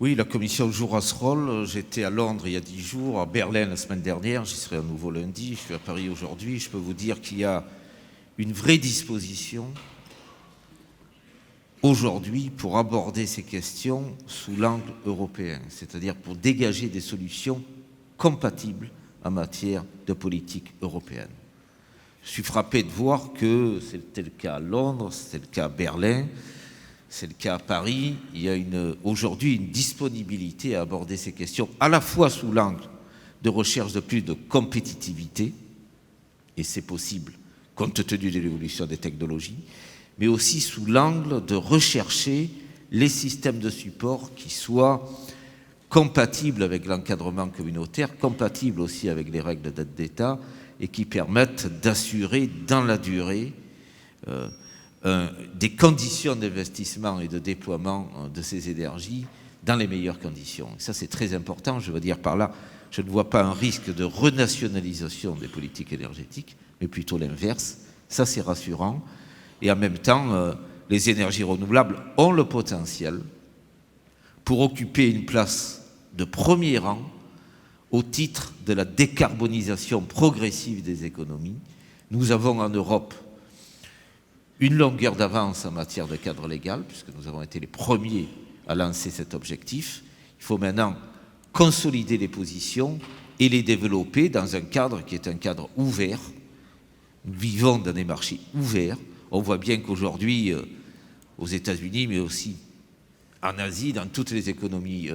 E: Oui, la Commission jouera ce rôle. J'étais à Londres il y a 10 jours, à Berlin la semaine dernière, j'y serai à nouveau lundi, je suis à Paris aujourd'hui. Je peux vous dire qu'il y a une vraie disposition aujourd'hui pour aborder ces questions sous l'angle européen, c'est-à-dire pour dégager des solutions compatibles en matière de politique européenne. Je suis frappé de voir que c'était le cas à Londres, c'était le cas à Berlin, c'est le cas à Paris. Il y a aujourd'hui une disponibilité à aborder ces questions, à la fois sous l'angle de recherche de plus de compétitivité, et c'est possible compte tenu de l'évolution des technologies, mais aussi sous l'angle de rechercher les systèmes de support qui soient compatibles avec l'encadrement communautaire, compatibles aussi avec les règles d'aide d'État, et qui permettent d'assurer dans la durée des conditions d'investissement et de déploiement de ces énergies dans les meilleures conditions. Et ça, c'est très important. Je veux dire par là, je ne vois pas un risque de renationalisation des politiques énergétiques, mais plutôt l'inverse. Ça, c'est rassurant. Et en même temps, les énergies renouvelables ont le potentiel pour occuper une place de premier rang au titre de la décarbonisation progressive des économies. Nous avons en Europe une longueur d'avance en matière de cadre légal, puisque nous avons été les premiers à lancer cet objectif. Il faut maintenant consolider les positions et les développer dans un cadre qui est un cadre ouvert. Nous vivons dans des marchés ouverts. On voit bien qu'aujourd'hui, aux États-Unis, mais aussi en Asie, dans toutes les économies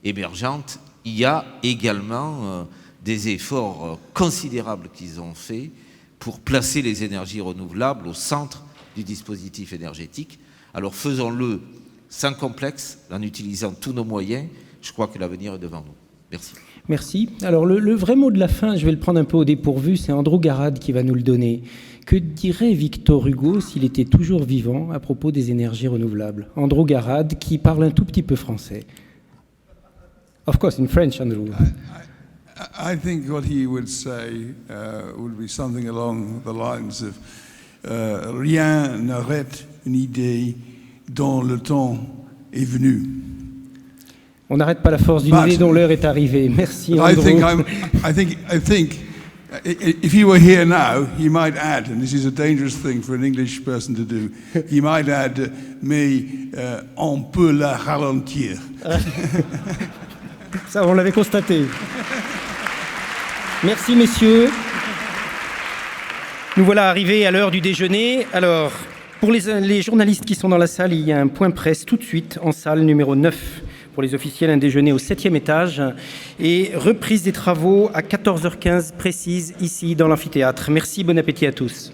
E: émergentes, il y a également des efforts considérables qu'ils ont faits pour placer les énergies renouvelables au centre du dispositif énergétique. Alors faisons-le sans complexe, en utilisant tous nos moyens. Je crois que l'avenir est devant nous. Merci.
A: Merci. Alors le vrai mot de la fin, je vais le prendre un peu au dépourvu, c'est Andrew Garad qui va nous le donner. Que dirait Victor Hugo s'il était toujours vivant à propos des énergies renouvelables? Andrew Garad qui parle un tout petit peu français. Of course, in French, Andrew.
G: I think what he would say would be something along the lines of rien n'arrête une idée dont le temps est venu.
A: On n'arrête pas la force d'une idée dont l'heure est arrivée. Merci, Andrew.
G: I think If he were here now, he might add, and this is a dangerous thing for an English person to do, he might add, mais on peut la ralentir.
A: Ça, on l'avait constaté. Merci, messieurs. Nous voilà arrivés à l'heure du déjeuner. Alors, pour les journalistes qui sont dans la salle, il y a un point presse tout de suite en salle numéro 9. Pour les officiels, un déjeuner au 7e étage et reprise des travaux à 14h15 précise ici dans l'amphithéâtre. Merci, bon appétit à tous.